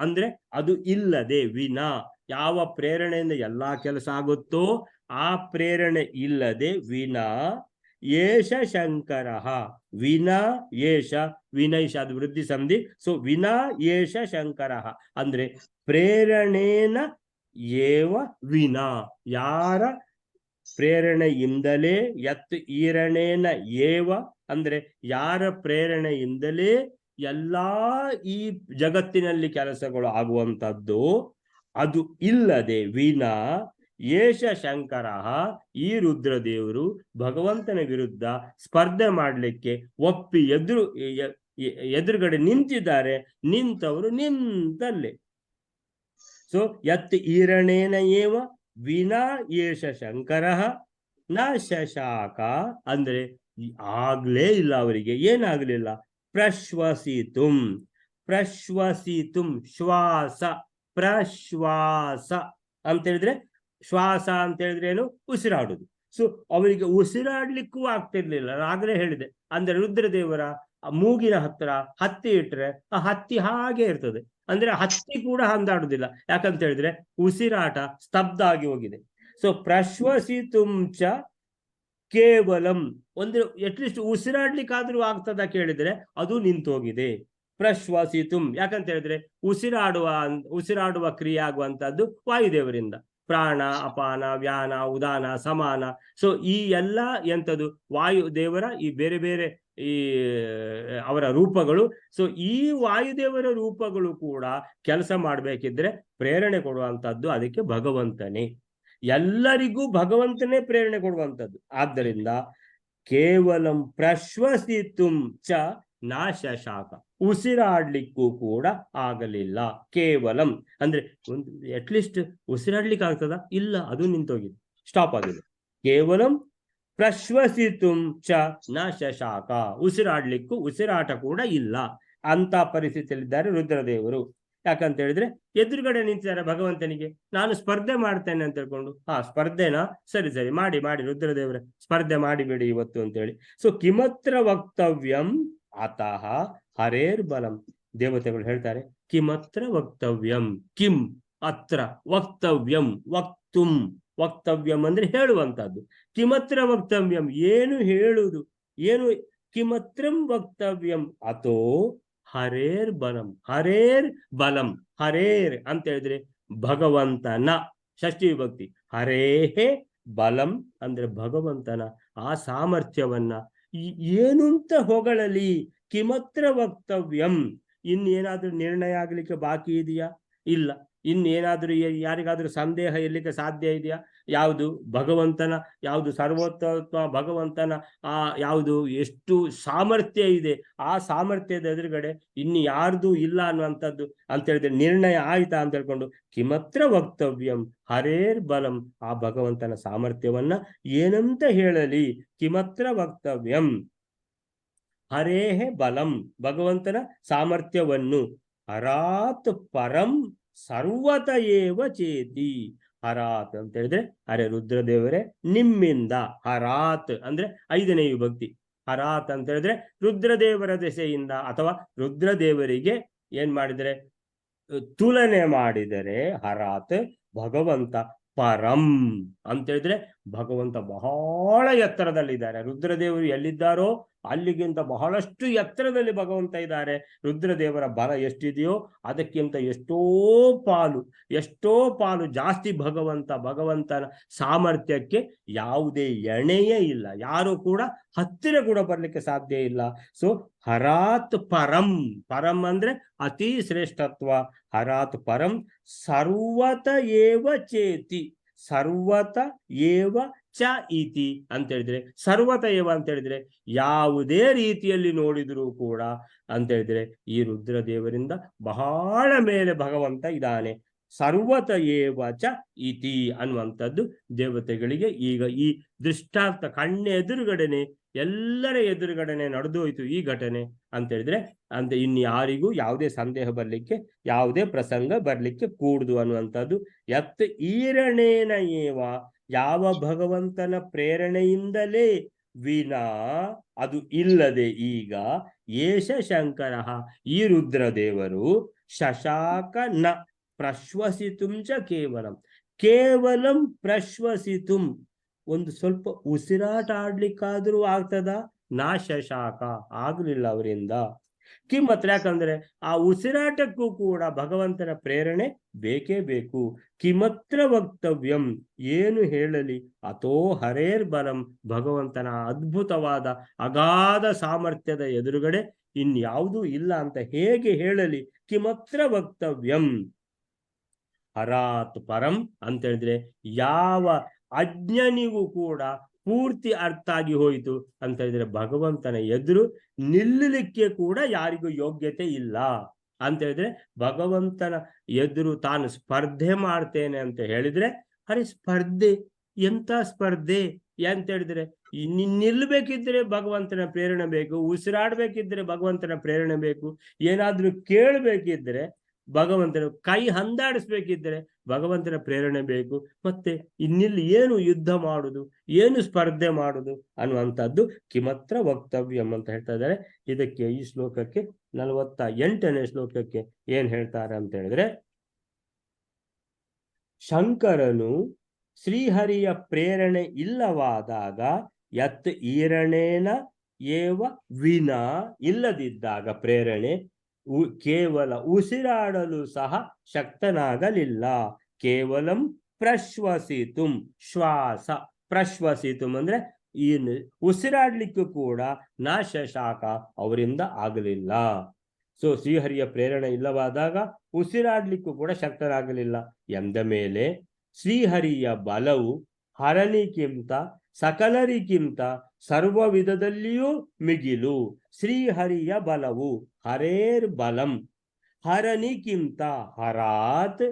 ಅಂದ್ರೆ ಅದು ಇಲ್ಲದೆ, ವಿನಾ ಯಾವ ಪ್ರೇರಣೆಯಿಂದ ಎಲ್ಲಾ ಕೆಲಸ ಆಗುತ್ತೋ ಆ ಪ್ರೇರಣೆ ಇಲ್ಲದೆ, ವಿನಾ ಏಷ ಶಂಕರ, ವಿನಾ ಏಷ, ವಿನೈಷ ಅದು ವೃದ್ಧಿ ಸಂಧಿ, ಸೊ ವಿನಾ ಏಷ ಶಂಕರ ಅಂದ್ರೆ ಪ್ರೇರಣೇನ ಏವ ವಿನಾ, ಯಾರ ಪ್ರೇರಣೆಯಿಂದಲೇ, ಯತ್ ಈರಣೇನ ಏವ ಅಂದ್ರೆ ಯಾರ ಪ್ರೇರಣೆಯಿಂದಲೇ ಎಲ್ಲಾ ಈ ಜಗತ್ತಿನಲ್ಲಿ ಕೆಲಸಗಳು ಆಗುವಂತದ್ದು, ಅದು ಇಲ್ಲದೆ, ವಿನಾ ಏಷ ಶಂಕರ, ಈ ರುದ್ರದೇವರು ಭಗವಂತನ ವಿರುದ್ಧ ಸ್ಪರ್ಧೆ ಮಾಡಲಿಕ್ಕೆ ಒಪ್ಪಿ ಎದುರುಗಡೆ ನಿಂತಿದ್ದಾರೆ. ನಿಂತವರು ನಿಂತಲ್ಲೇ. ಸೊ ಯತ್ ಈರಣೇನ ಏವ ವಿನಾ ಏಷ ಶಂಕರ ನ ಶಶಾಕ ಅಂದ್ರೆ ಆಗ್ಲೇ ಇಲ್ಲ, ಅವರಿಗೆ ಏನಾಗ್ಲಿಲ್ಲ, ಪ್ರಶ್ವಸಿತುಂ, ಪ್ರಶ್ವಸಿತುಂ ಶ್ವಾಸ, ಪ್ರಶ್ವಾಸ ಅಂತ ಹೇಳಿದ್ರೆ ಶ್ವಾಸ ಅಂತ ಹೇಳಿದ್ರೆ ಏನು, ಉಸಿರಾಡುದು. ಸೊ ಅವರಿಗೆ ಉಸಿರಾಡ್ಲಿಕ್ಕೂ ಆಗ್ತಿರ್ಲಿಲ್ಲ. ನಾನು ಆಗ್ಲೇ ಹೇಳಿದೆ, ಅಂದ್ರೆ ರುದ್ರದೇವರ ಮೂಗಿನ ಹತ್ರ ಹತ್ತಿ ಇಟ್ರೆ ಆ ಹತ್ತಿ ಹಾಗೆ ಇರ್ತದೆ, ಅಂದ್ರೆ ಹತ್ತಿ ಕೂಡ ಹಂದಾಡುದಿಲ್ಲ. ಯಾಕಂತ ಹೇಳಿದ್ರೆ ಉಸಿರಾಟ ಸ್ತಬ್ಧ ಆಗಿ ಹೋಗಿದೆ. ಸೊ ಪ್ರಶ್ವಸಿತುಂಚ ಕೇವಲಂ, ಒಂದು ಅಟ್ಲೀಸ್ಟ್ ಉಸಿರಾಡ್ಲಿಕ್ಕಾದ್ರೂ ಆಗ್ತದ ಕೇಳಿದ್ರೆ ಅದು ನಿಂತೋಗಿದೆ. ಪ್ರಶ್ವಸಿತುಂ ಯಾಕಂತ ಹೇಳಿದ್ರೆ ಉಸಿರಾಡುವ ಕ್ರಿಯೆ ಆಗುವಂತದ್ದು ವಾಯುದೇವರಿಂದ. ಪ್ರಾಣ, ಅಪಾನ, ವ್ಯಾನ, ಉದಾನ, ಸಮಾನ. ಸೊ ಈ ಎಲ್ಲ ಎಂಥದ್ದು ವಾಯುದೇವರ ಈ ಬೇರೆ ಬೇರೆ ಈ ಅವರ ರೂಪಗಳು. ಸೊ ಈ ವಾಯುದೇವರ ರೂಪಗಳು ಕೂಡ ಕೆಲಸ ಮಾಡಬೇಕಿದ್ರೆ ಪ್ರೇರಣೆ ಕೊಡುವಂತದ್ದು ಅದಕ್ಕೆ ಭಗವಂತನೇ. ಎಲ್ಲರಿಗೂ ಭಗವಂತನೇ ಪ್ರೇರಣೆ ಕೊಡುವಂಥದ್ದು. ಆದ್ದರಿಂದ ಕೇವಲಂ ಪ್ರಶ್ವಸಿತುಂ ಚ ನಾಶಶಾಕ, ಉಸಿರಾಡ್ಲಿಕ್ಕೂ ಕೂಡ ಆಗಲಿಲ್ಲ. ಕೇವಲಂ ಅಂದ್ರೆ ಒಂದು ಅಟ್ಲೀಸ್ಟ್ ಉಸಿರಾಡ್ಲಿಕ್ಕೆ ಆಗ್ತದ, ಇಲ್ಲ, ಅದು ನಿಂತೋಗಿದೆ, ಸ್ಟಾಪ್ ಆಗಿದೆ. ಕೇವಲಂ ಪ್ರಶ್ವಸಿತುಂ ಚ ನಾಶಶಾಕ, ಉಸಿರಾಡ್ಲಿಕ್ಕೂ ಉಸಿರಾಟ ಕೂಡ ಇಲ್ಲ ಅಂತ ಪರಿಸ್ಥಿತಿಯಲ್ಲಿದ್ದಾರೆ ರುದ್ರದೇವರು. ಯಾಕಂತ ಹೇಳಿದ್ರೆ ಎದುರುಗಡೆ ನಿಂತಿದ್ದಾರೆ ಭಗವಂತನಿಗೆ. ನಾನು ಸ್ಪರ್ಧೆ ಮಾಡ್ತೇನೆ ಅಂತ ಹೇಳ್ಕೊಂಡು, ಸ್ಪರ್ಧೆನಾ, ಸರಿ ಸರಿ ಮಾಡಿ ಮಾಡಿ ರುದ್ರದೇವರ ಸ್ಪರ್ಧೆ ಮಾಡಿಬಿಡಿ ಇವತ್ತು ಅಂತೇಳಿ. ಸೊ ಕಿಮತ್ರ ವಕ್ತವ್ಯಂ ಅತಃ ಹರೇರ್ ಬಲಂ, ದೇವತೆಗಳು ಹೇಳ್ತಾರೆ ಕಿಮತ್ರ ವಕ್ತವ್ಯಂ, ಕಿಂ ಅತ್ರ ವಕ್ತವ್ಯಂ, ವಕ್ತುಂ, ವಕ್ತವ್ಯಂ ಅಂದ್ರೆ ಹೇಳುವಂತದ್ದು. ಕಿಮತ್ರ ವಕ್ತವ್ಯಂ ಏನು ಹೇಳುವುದು, ಏನು ಕಿಮತ್ರಂ ವಕ್ತವ್ಯಂ ಅಥೋ ಹರೇರ್ ಬಲಂ, ಹರೇರ್ ಬಲಂ, ಹರೇರ್ ಅಂತ ಹೇಳಿದ್ರೆ ಭಗವಂತನ, ಷಷ್ಠಿ ವಿಭಕ್ತಿ, ಹರೇಹೇ ಬಲಂ ಅಂದ್ರೆ ಭಗವಂತನ ಆ ಸಾಮರ್ಥ್ಯವನ್ನ ಏನು ಅಂತ ಹೊಗಳಲಿ. ಕಿಮತ್ರ ವಕ್ತವ್ಯಂ, ಇನ್ನೇನಾದ್ರೂ ನಿರ್ಣಯ ಆಗ್ಲಿಕ್ಕೆ ಬಾಕಿ ಇದೆಯಾ? ಇಲ್ಲ. ಇನ್ನೇನಾದ್ರೂ ಯಾರಿಗಾದ್ರೂ ಸಂದೇಹ ಇರ್ಲಿಕ್ಕೆ ಸಾಧ್ಯ ಇದೆಯಾ? ಯಾವುದು ಭಗವಂತನ, ಯಾವುದು ಸರ್ವೋತ್ತಮ ಭಗವಂತನ ಯಾವುದು ಎಷ್ಟು ಸಾಮರ್ಥ್ಯ ಇದೆ, ಆ ಸಾಮರ್ಥ್ಯದ ಎದುರುಗಡೆ ಇನ್ನು ಯಾರ್ದು ಇಲ್ಲ ಅನ್ನುವಂಥದ್ದು ಅಂತ ಹೇಳಿದ್ರೆ ನಿರ್ಣಯ ಆಯ್ತಾ ಅಂತ ಹೇಳ್ಕೊಂಡು ಕಿಮತ್ರ ವಕ್ತವ್ಯಂ ಹರೇರ್ ಬಲಂ, ಆ ಭಗವಂತನ ಸಾಮರ್ಥ್ಯವನ್ನ ಏನಂತ ಹೇಳಲಿ. ಕಿಮತ್ರ ವಕ್ತವ್ಯಂ ಹರೇಹೇ ಬಲಂ, ಭಗವಂತನ ಸಾಮರ್ಥ್ಯವನ್ನು, ಹರಾತ್ ಪರಂ ಸರ್ವತ ಏವ ಚೇತಿ, ಹರಾತ್ ಅಂತ ಹೇಳಿದ್ರೆ ಅರೆ ರುದ್ರದೇವರೇ ನಿಮ್ಮಿಂದ, ಹರಾತ್ ಅಂದ್ರೆ 5ನೇ ವಿಭಕ್ತಿ, ಹರಾತ್ ಅಂತ ಹೇಳಿದ್ರೆ ರುದ್ರದೇವರ ದೆಸೆಯಿಂದ ಅಥವಾ ರುದ್ರದೇವರಿಗೆ ಏನ್ ಮಾಡಿದರೆ ತುಲನೆ ಮಾಡಿದರೆ ಹರಾತ್ ಭಗವಂತ, ಪರಂ ಅಂತ ಹೇಳಿದ್ರೆ ಭಗವಂತ ಬಹಳ ಎತ್ತರದಲ್ಲಿದ್ದಾರೆ. ರುದ್ರದೇವರು ಎಲ್ಲಿದ್ದಾರೋ ಅಲ್ಲಿಗಿಂತ ಬಹಳಷ್ಟು ಎತ್ತರದಲ್ಲಿ ಭಗವಂತ ಇದ್ದಾರೆ. ರುದ್ರದೇವರ ಬಲ ಎಷ್ಟಿದೆಯೋ ಅದಕ್ಕಿಂತ ಎಷ್ಟೋ ಪಾಲು ಜಾಸ್ತಿ ಭಗವಂತನ ಸಾಮರ್ಥ್ಯಕ್ಕೆ ಯಾವುದೇ ಎಣೆಯೇ ಇಲ್ಲ. ಯಾರು ಕೂಡ ಹತ್ತಿರ ಕೂಡ ಬರ್ಲಿಕ್ಕೆ ಸಾಧ್ಯ ಇಲ್ಲ. ಸೊ ಹರಾತ್ ಪರಂ, ಪರಂ ಅಂದ್ರೆ ಅತಿ ಶ್ರೇಷ್ಠತ್ವ. ಹರಾತ್ ಪರಂ ಸರ್ವತ ಏವ ಚೇತಿ, ಸರ್ವತ ಏವ ಚ ಇತಿ ಅಂತ ಹೇಳಿದ್ರೆ, ಸರ್ವತ ಏವ ಅಂತ ಹೇಳಿದ್ರೆ ಯಾವುದೇ ರೀತಿಯಲ್ಲಿ ನೋಡಿದರೂ ಕೂಡ ಅಂತ ಹೇಳಿದ್ರೆ ಈ ರುದ್ರದೇವರಿಂದ ಬಹಳ ಮೇಲೆ ಭಗವಂತ ಇದ್ದಾನೆ. ಸರ್ವತ ಏವ ಚ ಇತಿ ಅನ್ನುವಂಥದ್ದು ದೇವತೆಗಳಿಗೆ ಈಗ ಈ ದೃಷ್ಟಾಂತ ಕಣ್ಣೆದುರುಗಡೆನೆ ಎಲ್ಲರ ಎದುರುಗಡೆನೆ ನಡೆದೋಯ್ತು ಈ ಘಟನೆ ಅಂತ ಹೇಳಿದ್ರೆ ಅಂತ ಇನ್ಯಾರಿಗೂ ಯಾವುದೇ ಸಂದೇಹ ಬರ್ಲಿಕ್ಕೆ, ಯಾವುದೇ ಪ್ರಸಂಗ ಬರ್ಲಿಕ್ಕೆ ಕೂಡುದು ಅನ್ನುವಂಥದ್ದು. ಯತ್ ಈರಣೇನ ಏವ, ಯಾವ ಭಗವಂತನ ಪ್ರೇರಣೆಯಿಂದಲೇ ವಿನಾ, ಅದು ಇಲ್ಲದೆ ಈಗ, ಏಷ ಶಂಕರ, ಈ ರುದ್ರದೇವರು ಶಶಾಕ ನ ಪ್ರಶ್ವಸಿತುಂ ಚ ಕೇವಲಂ, ಕೇವಲಂ ಪ್ರಶ್ವಸಿತುಂ, ಒಂದು ಸ್ವಲ್ಪ ಉಸಿರಾಟ ಆಡ್ಲಿಕ್ಕಾದ್ರೂ ಆಗ್ತದ, ನಾ ಶಶಾಕ, ಆಗ್ಲಿಲ್ಲ ಅವರಿಂದ. ಕಿಮ್ಮತ್ರ, ಯಾಕಂದ್ರೆ ಆ ಉಸಿರಾಟಕ್ಕೂ ಕೂಡ ಭಗವಂತನ ಪ್ರೇರಣೆ ಬೇಕೇ ಬೇಕು. ಕಿಮತ್ರ ವಕ್ತವ್ಯಂ, ಏನು ಹೇಳಲಿ, ಅಥೋ ಹರೇರ್ ಬಲಂ, ಭಗವಂತನ ಅದ್ಭುತವಾದ ಅಗಾಧ ಸಾಮರ್ಥ್ಯದ ಎದುರುಗಡೆ ಇನ್ಯಾವುದೂ ಇಲ್ಲ ಅಂತ ಹೇಗೆ ಹೇಳಲಿ. ಕಿಮತ್ರ ವಕ್ತವ್ಯಂ ಹರಾತ್ ಪರಂ ಅಂತ ಹೇಳಿದ್ರೆ ಯಾವ ಅಜ್ಞನಿಗೂ ಕೂಡ ಪೂರ್ತಿ ಅರ್ಥ ಆಗಿ ಹೋಯಿತು ಅಂತ ಹೇಳಿದ್ರೆ ಭಗವಂತನ ಎದುರು ನಿಲ್ಲಲಿಕ್ಕೆ ಕೂಡ ಯಾರಿಗೂ ಯೋಗ್ಯತೆ ಇಲ್ಲ ಅಂತ ಹೇಳಿದ್ರೆ, ಭಗವಂತನ ಎದುರು ತಾನು ಸ್ಪರ್ಧೆ ಮಾಡ್ತೇನೆ ಅಂತ ಹೇಳಿದ್ರೆ, ಅರೆ ಸ್ಪರ್ಧೆ, ಎಂತ ಸ್ಪರ್ಧೆ ಅಂತ ಹೇಳಿದ್ರೆ, ನಿಲ್ಬೇಕಿದ್ರೆ ಭಗವಂತನ ಪ್ರೇರಣೆ ಬೇಕು, ಉಸಿರಾಡ್ಬೇಕಿದ್ರೆ ಭಗವಂತನ ಪ್ರೇರಣೆ ಬೇಕು, ಏನಾದ್ರೂ ಕೇಳಬೇಕಿದ್ರೆ ಭಗವಂತನ ಕೈ ಹಂದಾಡಿಸ್ಬೇಕಿದ್ರೆ ಭಗವಂತನ ಪ್ರೇರಣೆ ಬೇಕು. ಮತ್ತೆ ಇನ್ನಿಲ್ಲಿ ಏನು ಯುದ್ಧ ಮಾಡುದು, ಏನು ಸ್ಪರ್ಧೆ ಮಾಡುದು ಅನ್ನುವಂಥದ್ದು ಕಿಮತ್ರ ವಕ್ತವ್ಯಂ ಅಂತ ಹೇಳ್ತಾ ಇದ್ದಾರೆ. ಇದಕ್ಕೆ ಈ ಶ್ಲೋಕಕ್ಕೆ 48ನೇ ಶ್ಲೋಕಕ್ಕೆ ಏನ್ ಹೇಳ್ತಾರೆ ಅಂತ ಹೇಳಿದ್ರೆ, ಶಂಕರನು ಶ್ರೀಹರಿಯ ಪ್ರೇರಣೆ ಇಲ್ಲವಾದಾಗ, ಯತ್ ಈರಣೇನ ಏವ ವಿನಾ, ಇಲ್ಲದಿದ್ದಾಗ ಪ್ರೇರಣೆ, ಕೇವಲ ಉಸಿರಾಡಲು ಸಹ ಶಕ್ತನಾಗಲಿಲ್ಲ. ಕೇವಲಂ ಪ್ರಶ್ವಸಿತುಂ, ಶ್ವಾಸ ಪ್ರಶ್ವಸಿತುಂ ಅಂದ್ರೆ ಏನು, ಉಸಿರಾಡ್ಲಿಕ್ಕೂ ಕೂಡ ನಾ ಶಶಾಕ, ಅವರಿಂದ ಆಗಲಿಲ್ಲ. ಸೊ ಶ್ರೀಹರಿಯ ಪ್ರೇರಣೆ ಇಲ್ಲವಾದಾಗ ಉಸಿರಾಡ್ಲಿಕ್ಕೂ ಕೂಡ ಶಕ್ತನಾಗಲಿಲ್ಲ ಎಂದ ಮೇಲೆ, ಶ್ರೀಹರಿಯ ಬಲವು ಹರನಿಗಿಂತ ಸಕಲರಿಗಿಂತ ಸರ್ವ ವಿಧದಲ್ಲಿಯೂ ಮಿಗಿಲು. ಶ್ರೀಹರಿಯ ಬಲವು, ಹರೇರ್ ಬಲಂ, ಹರನಿಗಿಂತ ಹರಾತ್,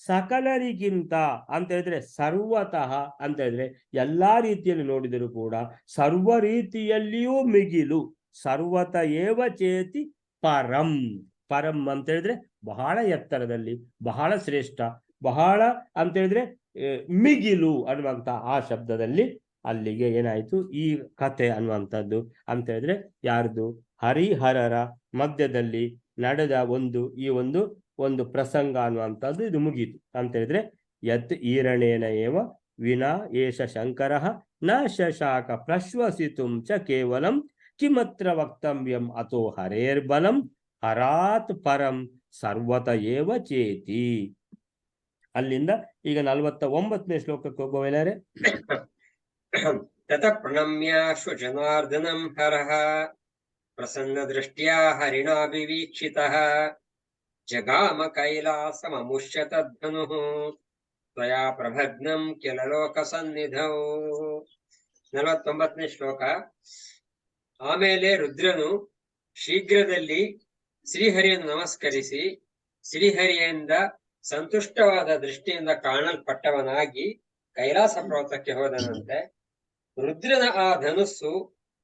ಸಕಲರಿಗಿಂತ ಅಂತ ಹೇಳಿದ್ರೆ ಸರ್ವತಃ ಅಂತ ಹೇಳಿದ್ರೆ ಎಲ್ಲಾ ರೀತಿಯಲ್ಲಿ ನೋಡಿದರೂ ಕೂಡ ಸರ್ವ ರೀತಿಯಲ್ಲಿಯೂ ಮಿಗಿಲು. ಸರ್ವತ ಏವ ಚೇತಿ ಪರಂ, ಪರಂ ಅಂತ ಹೇಳಿದ್ರೆ ಬಹಳ ಎತ್ತರದಲ್ಲಿ, ಬಹಳ ಶ್ರೇಷ್ಠ, ಬಹಳ ಅಂತ ಹೇಳಿದ್ರೆ ಮಿಗಿಲು ಅನ್ನುವಂತ ಆ ಶಬ್ದದಲ್ಲಿ ಅಲ್ಲಿಗೆ ಏನಾಯ್ತು ಈ ಕಥೆ ಅನ್ನುವಂಥದ್ದು ಅಂತ ಹೇಳಿದ್ರೆ, ಯಾರ್ದು, ಹರಿಹರರ ಮಧ್ಯದಲ್ಲಿ ನಡೆದ ಈ ಒಂದು ಪ್ರಸಂಗ ಅನ್ನುವಂಥದ್ದು ಇದು ಮುಗೀತು ಅಂತ ಹೇಳಿದ್ರೆ, ಯತ್ ಈರಣೇನ ಏವ ವಿನಾ ಏಷ ಶಂಕರ ನ ಶಶಾಕ ಪ್ರಶ್ವಸಿತುಂ ಚ ಕೇವಲಂ, ಕಿಮತ್ರ ವಕ್ತವ್ಯಂ ಅಥೋ ಹರೇರ್ ಬಲಂ ಹರಾತ್ ಪರಂ ಸರ್ವತ ಏವ ಚೇತಿ. ಅಲ್ಲಿಂದ ಈಗ 49ನೇ ಶ್ಲೋಕಕ್ಕೆ ಹೋಗುವವರೆ. ತತ ಪ್ರಣಮ್ಯಾಶ್ವ ಜನಾರ್ದನಂ ಹರಃ ಪ್ರಸನ್ನ ದೃಷ್ಟ್ಯಾ ಹರಿಣಾಭಿವೀಕ್ಷಿತಃ ಜಗಾಮ ಕೈಲಾಸಮಮುಷ್ಯ ತದ್ಧನುಃ ತ್ವಯಾ ಪ್ರಭಗ್ನಂ ಕಿಲ ಲೋಕ ಸನ್ನಿಧೌ. 49ನೇ ಶ್ಲೋಕ. ಆಮೇಲೆ ರುದ್ರನು ಶೀಘ್ರದಲ್ಲಿ ಶ್ರೀಹರಿಯನ್ನು ನಮಸ್ಕರಿಸಿ ಶ್ರೀಹರಿಯಿಂದ ಸಂತುಷ್ಟವಾದ ದೃಷ್ಟಿಯಿಂದ ಕಾಣಲ್ಪಟ್ಟವನಾಗಿ ಕೈಲಾಸ ಪರ್ವತಕ್ಕೆ ಹೋದನಂತೆ. ರುದ್ರನ ಆ ಧನುಸ್ಸು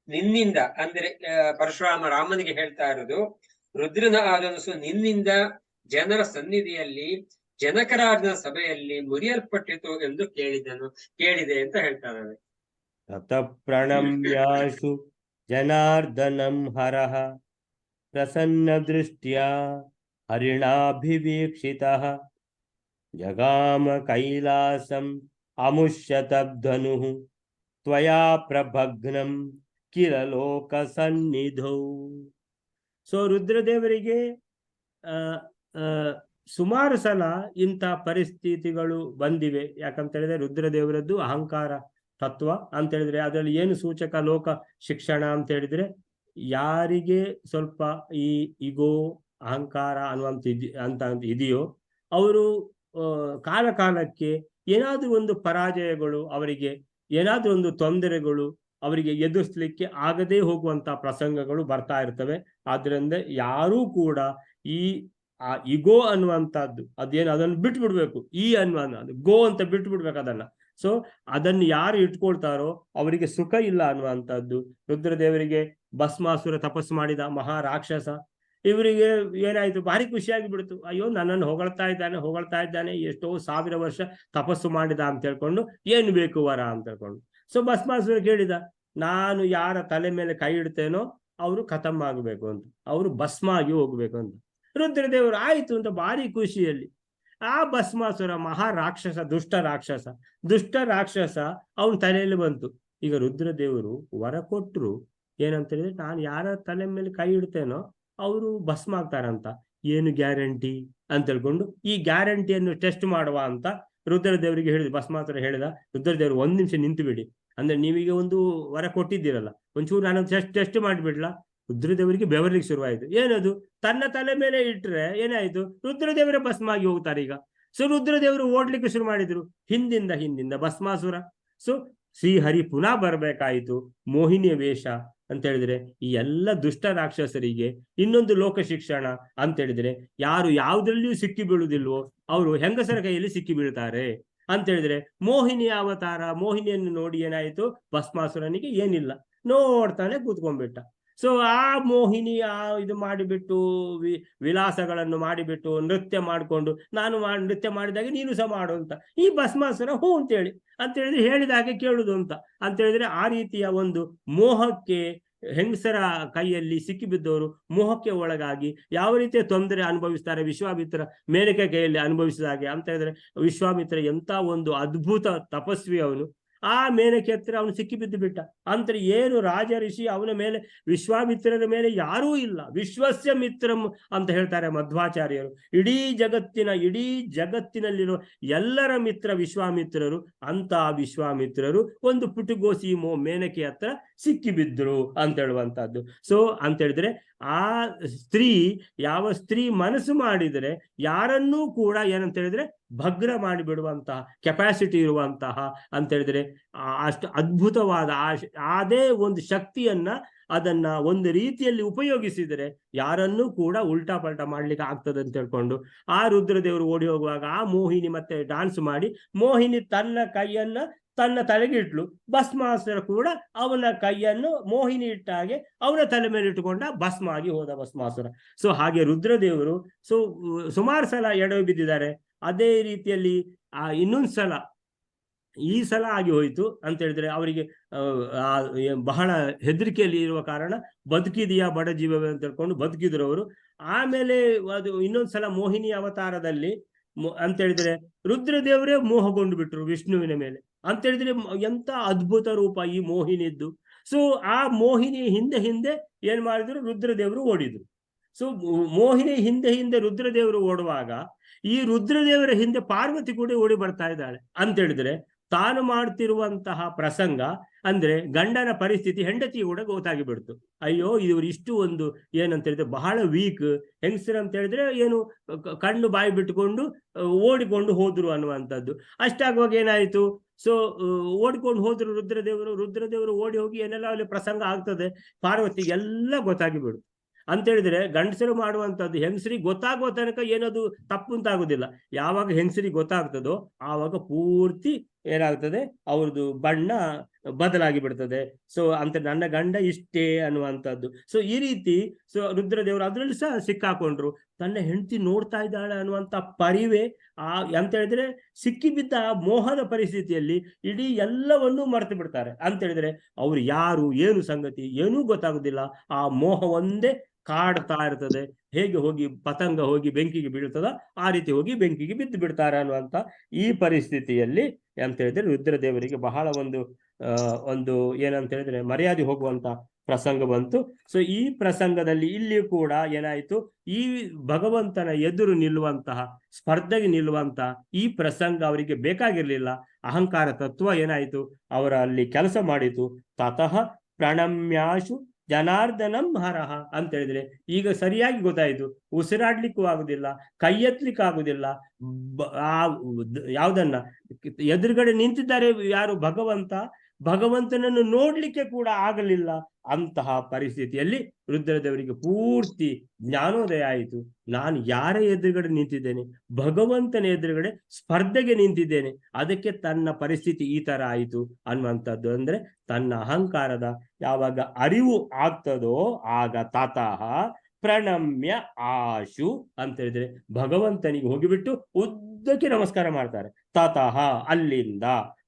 ನಿನ್ನಿಂದ, ಅಂದ್ರೆ ಪರಶುರಾಮ ರಾಮನಿಗೆ ಹೇಳ್ತಾ ಇರೋದು, ರುದ್ರನ ಆ ಧನುಸ್ಸು ನಿನ್ನಿಂದ ಜನರ ಸನ್ನಿಧಿಯಲ್ಲಿ ಜನಕರಾಜನ ಸಭೆಯಲ್ಲಿ ಮುರಿಯಲ್ಪಟ್ಟಿತು ಎಂದು ಕೇಳಿದೆ ಅಂತ ಹೇಳ್ತಾನೆ. ತತ ಪ್ರಣಮ್ಯಾಶು ಜನಾರ್ದನಂ ಹರಃ ಪ್ರಸನ್ನ ದೃಷ್ಟ್ಯಾ ಹರಿಣಾಭಿವೀಕ್ಷಿತಃ ಜಗಾಮ ಕೈಲಾಸಂ ಅಮುಷ್ಯತಬ್ಧನುಃ ತ್ವಯಾ ಪ್ರಭಗ್ನಂ ಕಿಲ ಲೋಕ ಸನ್ನಿಧೌ. ಸೊ ರುದ್ರದೇವರಿಗೆ ಸುಮಾರು ಸಲ ಇಂಥ ಪರಿಸ್ಥಿತಿಗಳು ಬಂದಿವೆ. ಯಾಕಂತ ಹೇಳಿದ್ರೆ ರುದ್ರದೇವರದ್ದು ಅಹಂಕಾರ ತತ್ವ ಅಂತ ಹೇಳಿದ್ರೆ ಅದರಲ್ಲಿ ಏನು ಸೂಚಕ, ಲೋಕ ಶಿಕ್ಷಣ ಅಂತ ಹೇಳಿದ್ರೆ ಯಾರಿಗೆ ಸ್ವಲ್ಪ ಈ ಇಗೋ ಅಹಂಕಾರ ಅಂತ ಇದೆಯೋ ಅವರು ಕಾಲಕ್ಕೆ ಏನಾದ್ರೂ ಒಂದು ಪರಾಜಯಗಳು, ಅವರಿಗೆ ಏನಾದ್ರೂ ಒಂದು ತೊಂದರೆಗಳು ಅವರಿಗೆ ಎದುರಿಸಲಿಕ್ಕೆ ಆಗದೆ ಹೋಗುವಂತ ಪ್ರಸಂಗಗಳು ಬರ್ತಾ ಇರ್ತವೆ. ಆದ್ರಿಂದ ಯಾರೂ ಕೂಡ ಆ ಇಗೋ ಅನ್ನುವಂಥದ್ದು ಅದೇನು ಅದನ್ನು ಬಿಟ್ಟು ಬಿಡ್ಬೇಕು, ಈ ಅನ್ನುವ ಗೋ ಅಂತ ಬಿಟ್ಟು ಬಿಡ್ಬೇಕು, ಅದನ್ನ ಸೊ ಅದನ್ನು ಯಾರು ಇಟ್ಕೊಳ್ತಾರೋ ಅವರಿಗೆ ಸುಖ ಇಲ್ಲ ಅನ್ನುವಂಥದ್ದು. ರುದ್ರದೇವರಿಗೆ ಭಸ್ಮಾಸುರ ತಪಸ್ಸು ಮಾಡಿದ ಮಹಾ ರಾಕ್ಷಸ, ಇವರಿಗೆ ಏನಾಯ್ತು, ಭಾರಿ ಖುಷಿಯಾಗಿ ಬಿಡ್ತು. ಅಯ್ಯೋ, ನನ್ನನ್ನು ಹೊಗಳ್ತಾ ಇದ್ದಾನೆ, ಎಷ್ಟೋ 1000 ವರ್ಷ ತಪಸ್ಸು ಮಾಡಿದ ಅಂತ ಹೇಳ್ಕೊಂಡು, ಏನು ಬೇಕು ವರ ಅಂತ ಹೇಳ್ಕೊಂಡು. ಸೊ ಭಸ್ಮಾಸುರ ಕೇಳಿದ, ನಾನು ಯಾರ ತಲೆ ಮೇಲೆ ಕೈ ಇಡ್ತೇನೋ ಅವರು ಖತಮ್ ಆಗಬೇಕು ಅಂತ, ಅವರು ಭಸ್ಮ ಆಗಿ ಹೋಗ್ಬೇಕು ಅಂತ. ರುದ್ರದೇವರು ಆಯ್ತು ಅಂತ ಭಾರಿ ಖುಷಿಯಲ್ಲಿ ಆ ಭಸ್ಮಾಸುರ ಮಹಾ ರಾಕ್ಷಸ, ದುಷ್ಟ ರಾಕ್ಷಸ ಅವನ ತಲೆಯಲ್ಲಿ ಬಂತು. ಈಗ ರುದ್ರದೇವರು ವರ ಕೊಟ್ಟರು, ಏನಂತ ಹೇಳಿದ್ರೆ, ನಾನು ಯಾರ ತಲೆ ಮೇಲೆ ಕೈ ಇಡ್ತೇನೋ ಅವರು ಭಸ್ಮ ಆಗ್ತಾರಂತ. ಏನು ಗ್ಯಾರಂಟಿ ಅಂತ ಹೇಳ್ಕೊಂಡು ಈ ಗ್ಯಾರಂಟಿಯನ್ನು ಟೆಸ್ಟ್ ಮಾಡುವ ಅಂತ ರುದ್ರದೇವರಿಗೆ ಹೇಳಿದ. ಭಸ್ಮಾಸುರ ಹೇಳಿದ, ರುದ್ರದೇವರು 1 ನಿಮಿಷ ನಿಂತು ಬಿಡಿ, ಅಂದ್ರೆ ನೀವೀಗ ಒಂದು ವರ ಕೊಟ್ಟಿದ್ದೀರಲ್ಲ, ಒಂಚೂರು ನಾನು ಟೆಸ್ಟ್ ಮಾಡಿಬಿಡ್ಲಾ. ರುದ್ರದೇವರಿಗೆ ಬೆವರ್ಲಿಕ್ಕೆ ಶುರುವಾಯಿತು. ಏನದು, ತನ್ನ ತಲೆ ಮೇಲೆ ಇಟ್ಟರೆ ಏನಾಯ್ತು, ರುದ್ರದೇವರ ಭಸ್ಮ ಆಗಿ ಹೋಗ್ತಾರೆ ಈಗ. ಸೊ ರುದ್ರದೇವರು ಓಡ್ಲಿಕ್ಕೆ ಶುರು ಮಾಡಿದ್ರು ಹಿಂದಿಂದ ಭಸ್ಮಾಸುರ. ಸೊ ಶ್ರೀಹರಿ ಪುನಃ ಬರಬೇಕಾಯಿತು, ಮೋಹಿನಿಯ ವೇಷ ಅಂತ ಹೇಳಿದ್ರೆ. ಈ ಎಲ್ಲ ದುಷ್ಟ ರಾಕ್ಷಸರಿಗೆ ಇನ್ನೊಂದು ಲೋಕ ಶಿಕ್ಷಣ ಅಂತ ಹೇಳಿದ್ರೆ, ಯಾರು ಯಾವುದ್ರಲ್ಲಿಯೂ ಸಿಕ್ಕಿ ಬೀಳುವುದಿಲ್ವೋ ಅವರು ಹೆಂಗಸರ ಕೈಯಲ್ಲಿ ಸಿಕ್ಕಿ ಬೀಳ್ತಾರೆ ಅಂತ ಹೇಳಿದ್ರೆ, ಮೋಹಿನಿಯ ಅವತಾರ. ಮೋಹಿನಿಯನ್ನು ನೋಡಿ ಏನಾಯಿತು, ಭಸ್ಮಾಸುರನಿಗೆ ಏನಿಲ್ಲ, ನೋಡ್ತಾನೆ ಕೂತ್ಕೊಂಡ್ಬಿಟ್ಟ. ಸೊ ಆ ಮೋಹಿನಿ ಇದು ಮಾಡಿಬಿಟ್ಟು ವಿಲಾಸಗಳನ್ನು ಮಾಡಿಬಿಟ್ಟು ನೃತ್ಯ ಮಾಡಿಕೊಂಡು, ನಾನು ನೃತ್ಯ ಮಾಡಿದಾಗ ನೀನು ಸಹ ಮಾಡು ಅಂತ ಈ ಭಸ್ಮಾಸುರ ಹೂ ಅಂತೇಳಿ ಹೇಳಿದ ಹಾಗೆ ಕೇಳುದು ಅಂತ ಹೇಳಿದ್ರೆ, ಆ ರೀತಿಯ ಒಂದು ಮೋಹಕ್ಕೆ ಹೆಂಗಸರ ಕೈಯಲ್ಲಿ ಸಿಕ್ಕಿಬಿದ್ದವರು ಮೋಹಕ್ಕೆ ಒಳಗಾಗಿ ಯಾವ ರೀತಿಯ ತೊಂದರೆ ಅನುಭವಿಸ್ತಾರೆ, ವಿಶ್ವಾಮಿತ್ರ ಮೇನಕೆ ಕೈಯಲ್ಲಿ ಅನುಭವಿಸಿದ ಹಾಗೆ ಅಂತ ಹೇಳಿದ್ರೆ. ವಿಶ್ವಾಮಿತ್ರ ಎಂತ ಒಂದು ಅದ್ಭುತ ತಪಸ್ವಿ ಅವನು. ಆ ಮೇನಕೆ ಹತ್ರ ಅವನು ಸಿಕ್ಕಿಬಿದ್ದು ಬಿಟ್ಟ. ಅಂತ ಏನು ರಾಜ ಋಷಿ ಅವನ ಮೇಲೆ, ವಿಶ್ವಾಮಿತ್ರರ ಮೇಲೆ ಯಾರೂ ಇಲ್ಲ. ವಿಶ್ವಸ್ಯ ಮಿತ್ರಂ ಅಂತ ಹೇಳ್ತಾರೆ ಮಧ್ವಾಚಾರ್ಯರು. ಇಡೀ ಜಗತ್ತಿನಲ್ಲಿರುವ ಎಲ್ಲರ ಮಿತ್ರ ವಿಶ್ವಾಮಿತ್ರರು. ಅಂತ ವಿಶ್ವಾಮಿತ್ರರು ಒಂದು ಪುಟುಗೋಸಿ ಮೇನಕೆ ಹತ್ರ ಸಿಕ್ಕಿಬಿದ್ರು ಅಂತ ಹೇಳುವಂತಹದ್ದು. ಸೊ ಅಂತ ಹೇಳಿದ್ರೆ, ಆ ಯಾವ ಸ್ತ್ರೀ ಮನಸ್ಸು ಮಾಡಿದರೆ ಯಾರನ್ನೂ ಕೂಡ ಏನಂತ ಹೇಳಿದ್ರೆ ಭಗ್ರ ಮಾಡಿಬಿಡುವಂತಹ ಕೆಪಾಸಿಟಿ ಇರುವಂತಹ ಅಂತ ಹೇಳಿದ್ರೆ, ಅಷ್ಟು ಅದ್ಭುತವಾದ ಅದೇ ಒಂದು ಶಕ್ತಿಯನ್ನ ಅದನ್ನ ಒಂದು ರೀತಿಯಲ್ಲಿ ಉಪಯೋಗಿಸಿದರೆ ಯಾರನ್ನೂ ಕೂಡ ಉಲ್ಟಾ ಪಲ್ಟಾ ಮಾಡ್ಲಿಕ್ಕೆ ಆಗ್ತದೆ ಅಂತ ಹೇಳ್ಕೊಂಡು ಆ ರುದ್ರದೇವರು ಓಡಿ ಹೋಗುವಾಗ ಆ ಮೋಹಿನಿ ಮತ್ತೆ ಡಾನ್ಸ್ ಮಾಡಿ, ಮೋಹಿನಿ ತನ್ನ ಕೈಯನ್ನ ತನ್ನ ತಲೆಗೆ ಇಟ್ಲು, ಭಸ್ಮಾಸುರ ಕೂಡ ಅವನ ಕೈಯನ್ನು ಮೋಹಿನಿ ಇಟ್ಟ ಹಾಗೆ ಅವನ ತಲೆ ಮೇಲೆ ಇಟ್ಟುಕೊಂಡ, ಭಸ್ಮ ಆಗಿ ಹೋದ ಭಸ್ಮಾಸುರ. ಸೊ ಹಾಗೆ ರುದ್ರದೇವರು ಸುಮಾರು ಸಲ ಎಡವಿ ಬಿದ್ದಿದ್ದಾರೆ. ಅದೇ ರೀತಿಯಲ್ಲಿ ಇನ್ನೊಂದು ಸಲ, ಈ ಸಲ ಆಗಿ ಹೋಯ್ತು ಅಂತ ಹೇಳಿದ್ರೆ, ಅವರಿಗೆ ಬಹಳ ಹೆದರಿಕೆಯಲ್ಲಿ ಇರುವ ಕಾರಣ ಬದುಕಿದೆಯಾ ಬಡ ಜೀವವೇ ಅಂತ ಹೇಳ್ಕೊಂಡು ಬದುಕಿದ್ರು ಅವರು. ಆಮೇಲೆ ಅದು ಇನ್ನೊಂದ್ಸಲ ಮೋಹಿನಿ ಅವತಾರದಲ್ಲಿ ಅಂತ ಹೇಳಿದ್ರೆ ರುದ್ರದೇವರೇ ಮೋಹಗೊಂಡು ಬಿಟ್ರು ವಿಷ್ಣುವಿನ ಮೇಲೆ ಅಂತ ಹೇಳಿದ್ರೆ. ಎಂತ ಅದ್ಭುತ ರೂಪ ಈ ಮೋಹಿನಿದ್ದು. ಸೊ ಆ ಮೋಹಿನಿ ಹಿಂದೆ ಏನ್ ಮಾಡಿದ್ರು, ರುದ್ರದೇವರು ಓಡಿದ್ರು. ಸೊ ಮೋಹಿನಿ ಹಿಂದೆ ರುದ್ರದೇವರು ಓಡುವಾಗ ಈ ರುದ್ರದೇವರ ಹಿಂದೆ ಪಾರ್ವತಿ ಕೂಡ ಓಡಿ ಬರ್ತಾ ಇದ್ದಾಳೆ ಅಂತ ಹೇಳಿದ್ರೆ, ತಾನು ಮಾಡ್ತಿರುವಂತಹ ಪ್ರಸಂಗ ಅಂದ್ರೆ ಗಂಡನ ಪರಿಸ್ಥಿತಿ ಹೆಂಡತಿ ಕೂಡ ಗೊತ್ತಾಗಿ ಬಿಡ್ತು. ಅಯ್ಯೋ, ಇವರು ಇಷ್ಟು ಒಂದು ಏನಂತ ಹೇಳಿದ್ರೆ ಬಹಳ ವೀಕ್ ಹೆಂಗಸರು ಅಂತ ಹೇಳಿದ್ರೆ, ಏನು ಕಣ್ಣು ಬಾಯಿ ಬಿಟ್ಟುಕೊಂಡು ಓಡಿಕೊಂಡು ಹೋದ್ರು ಅನ್ನುವಂಥದ್ದು. ಅಷ್ಟಾಗುವಾಗ ಏನಾಯ್ತು, ಸೊ ಓಡಿಕೊಂಡು ಹೋದ್ರು ರುದ್ರದೇವರು ಓಡಿ ಹೋಗಿ ಏನೆಲ್ಲ ಅಲ್ಲಿ ಪ್ರಸಂಗ ಆಗ್ತದೆ ಪಾರ್ವತಿಗೆ ಎಲ್ಲ ಗೊತ್ತಾಗಿ ಬಿಡ್ತು ಅಂತ ಹೇಳಿದ್ರೆ. ಗಂಡಸರು ಮಾಡುವಂಥದ್ದು ಹೆಂಗಸರಿಗೆ ಗೊತ್ತಾಗುವ ತನಕ ಏನದು ತಪ್ಪು ಅಂತಾಗುದಿಲ್ಲ. ಯಾವಾಗ ಹೆಂಗಸರಿಗೆ ಗೊತ್ತಾಗ್ತದೋ ಆವಾಗ ಪೂರ್ತಿ ಏನಾಗ್ತದೆ, ಅವ್ರದ್ದು ಬಣ್ಣ ಬದಲಾಗಿ ಬಿಡ್ತದೆ. ಸೊ ಅಂತ ನನ್ನ ಗಂಡ ಇಷ್ಟೇ ಅನ್ನುವಂಥದ್ದು. ಸೊ ಈ ರೀತಿ ರುದ್ರದೇವರು ಅದ್ರಲ್ಲಿ ಸಹ ಸಿಕ್ಕಾಕೊಂಡ್ರು. ತನ್ನ ಹೆಂಡತಿ ನೋಡ್ತಾ ಇದ್ದಾಳೆ ಅನ್ನುವಂಥ ಪರಿವೇ ಅಂತ ಹೇಳಿದ್ರೆ, ಸಿಕ್ಕಿಬಿದ್ದ ಮೋಹದ ಪರಿಸ್ಥಿತಿಯಲ್ಲಿ ಇಡೀ ಎಲ್ಲವನ್ನೂ ಮರೆತು ಬಿಡ್ತಾರೆ ಅಂತ ಹೇಳಿದ್ರೆ. ಅವ್ರು ಯಾರು, ಏನು ಸಂಗತಿ ಏನೂ ಗೊತ್ತಾಗುದಿಲ್ಲ. ಆ ಮೋಹ ಒಂದೇ ಕಾಡ್ತಾ ಇರ್ತದೆ. ಹೇಗೆ ಹೋಗಿ ಪತಂಗ ಹೋಗಿ ಬೆಂಕಿಗೆ ಬೀಳ್ತದ ಆ ರೀತಿ ಹೋಗಿ ಬೆಂಕಿಗೆ ಬಿದ್ದು ಬಿಡ್ತಾರೆ ಅನ್ನುವಂತ ಈ ಪರಿಸ್ಥಿತಿಯಲ್ಲಿ ಅಂತ ಹೇಳಿದ್ರೆ ರುದ್ರದೇವರಿಗೆ ಬಹಳ ಒಂದು ಏನಂತ ಹೇಳಿದ್ರೆ ಮರ್ಯಾದೆ ಹೋಗುವಂತ ಪ್ರಸಂಗ ಬಂತು. ಸೊ ಈ ಪ್ರಸಂಗದಲ್ಲಿ ಇಲ್ಲಿ ಕೂಡ ಏನಾಯ್ತು, ಈ ಭಗವಂತನ ಎದುರು ನಿಲ್ಲುವಂತಹ ಸ್ಪರ್ಧೆಗೆ ನಿಲ್ಲುವಂತಹ ಈ ಪ್ರಸಂಗ ಅವರಿಗೆ ಬೇಕಾಗಿರ್ಲಿಲ್ಲ. ಅಹಂಕಾರ ತತ್ವ ಏನಾಯ್ತು, ಅವರ ಅಲ್ಲಿ ಕೆಲಸ ಮಾಡಿತು. ತತಃ ಪ್ರಣಮ್ಯಾಶು ಜನಾರ್ದನಂ ಹರಹ ಅಂತ ಹೇಳಿದ್ರೆ ಈಗ ಸರಿಯಾಗಿ ಗೊತ್ತಾಯ್ತು. ಉಸಿರಾಡ್ಲಿಕ್ಕೂ ಆಗುದಿಲ್ಲ, ಕೈ ಎತ್ತಲಿಕ್ಕೆ ಆಗುದಿಲ್ಲ. ಯಾವ್ದನ್ನ ಎದುರುಗಡೆ ನಿಂತಿದ್ದಾರೆ ಯಾರು, ಭಗವಂತ. ಭಗವಂತನನ್ನು ನೋಡ್ಲಿಕ್ಕೆ ಕೂಡ ಆಗಲಿಲ್ಲ. ಅಂತಹ ಪರಿಸ್ಥಿತಿಯಲ್ಲಿ ರುದ್ರದೇವರಿಗೆ ಪೂರ್ತಿ ಜ್ಞಾನೋದಯ ಆಯಿತು. ನಾನು ಯಾರ ಎದುರುಗಡೆ ನಿಂತಿದ್ದೇನೆ? ಭಗವಂತನ ಎದುರುಗಡೆ ಸ್ಪರ್ಧೆಗೆ ನಿಂತಿದ್ದೇನೆ. ಅದಕ್ಕೆ ತನ್ನ ಪರಿಸ್ಥಿತಿ ಈ ತರ ಆಯಿತು ಅನ್ನುವಂಥದ್ದು. ಅಂದ್ರೆ ತನ್ನ ಅಹಂಕಾರದ ಯಾವಾಗ ಅರಿವು ಆಗ್ತದೋ ಆಗ ತತಃ ಪ್ರಣಮ್ಯ ಆಶು ಅಂತ ಹೇಳಿದ್ರೆ ಭಗವಂತನಿಗೆ ಹೋಗಿಬಿಟ್ಟು ಉದ್ದಕ್ಕೆ ನಮಸ್ಕಾರ ಮಾಡ್ತಾರೆ. ತತಃ ಅಲ್ಲಿಂದ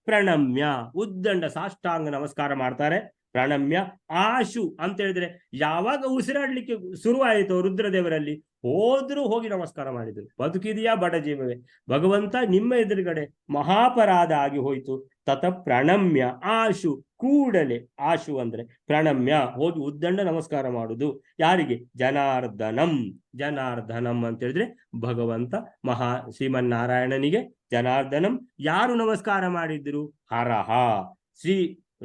ಪ್ರಣಮ್ಯ ಉದ್ದಂಡ ಸಾಷ್ಟಾಂಗ ನಮಸ್ಕಾರ ಮಾಡ್ತಾರೆ. ಪ್ರಣಮ್ಯ ಆಶು ಅಂತ ಹೇಳಿದ್ರೆ ಯಾವಾಗ ಉಸಿರಾಡ್ಲಿಕ್ಕೆ ಶುರುವಾಯಿತು ರುದ್ರದೇವರಲ್ಲಿ ಹೋದ್ರೂ ಹೋಗಿ ನಮಸ್ಕಾರ ಮಾಡಿದ್ರು. ಬದುಕಿದೆಯಾ ಬಡ ಜೀವವೇ, ಭಗವಂತ ನಿಮ್ಮ ಎದುರುಗಡೆ ಮಹಾಪರಾಧ ಆಗಿ ಹೋಯ್ತು. ತತ ಪ್ರಣಮ್ಯ ಆಶು, ಕೂಡಲೇ ಆಶು ಅಂದ್ರೆ ಪ್ರಣಮ್ಯ ಹೋಗಿ ಉದ್ದಂಡ ನಮಸ್ಕಾರ ಮಾಡುದು. ಯಾರಿಗೆ? ಜನಾರ್ದನಂ. ಜನಾರ್ದನಂ ಅಂತ ಹೇಳಿದ್ರೆ ಭಗವಂತ ಶ್ರೀಮನ್ನಾರಾಯಣನಿಗೆ ಜನಾರ್ದನಂ. ಯಾರು ನಮಸ್ಕಾರ ಮಾಡಿದ್ರು? ಹರಹ, ಶ್ರೀ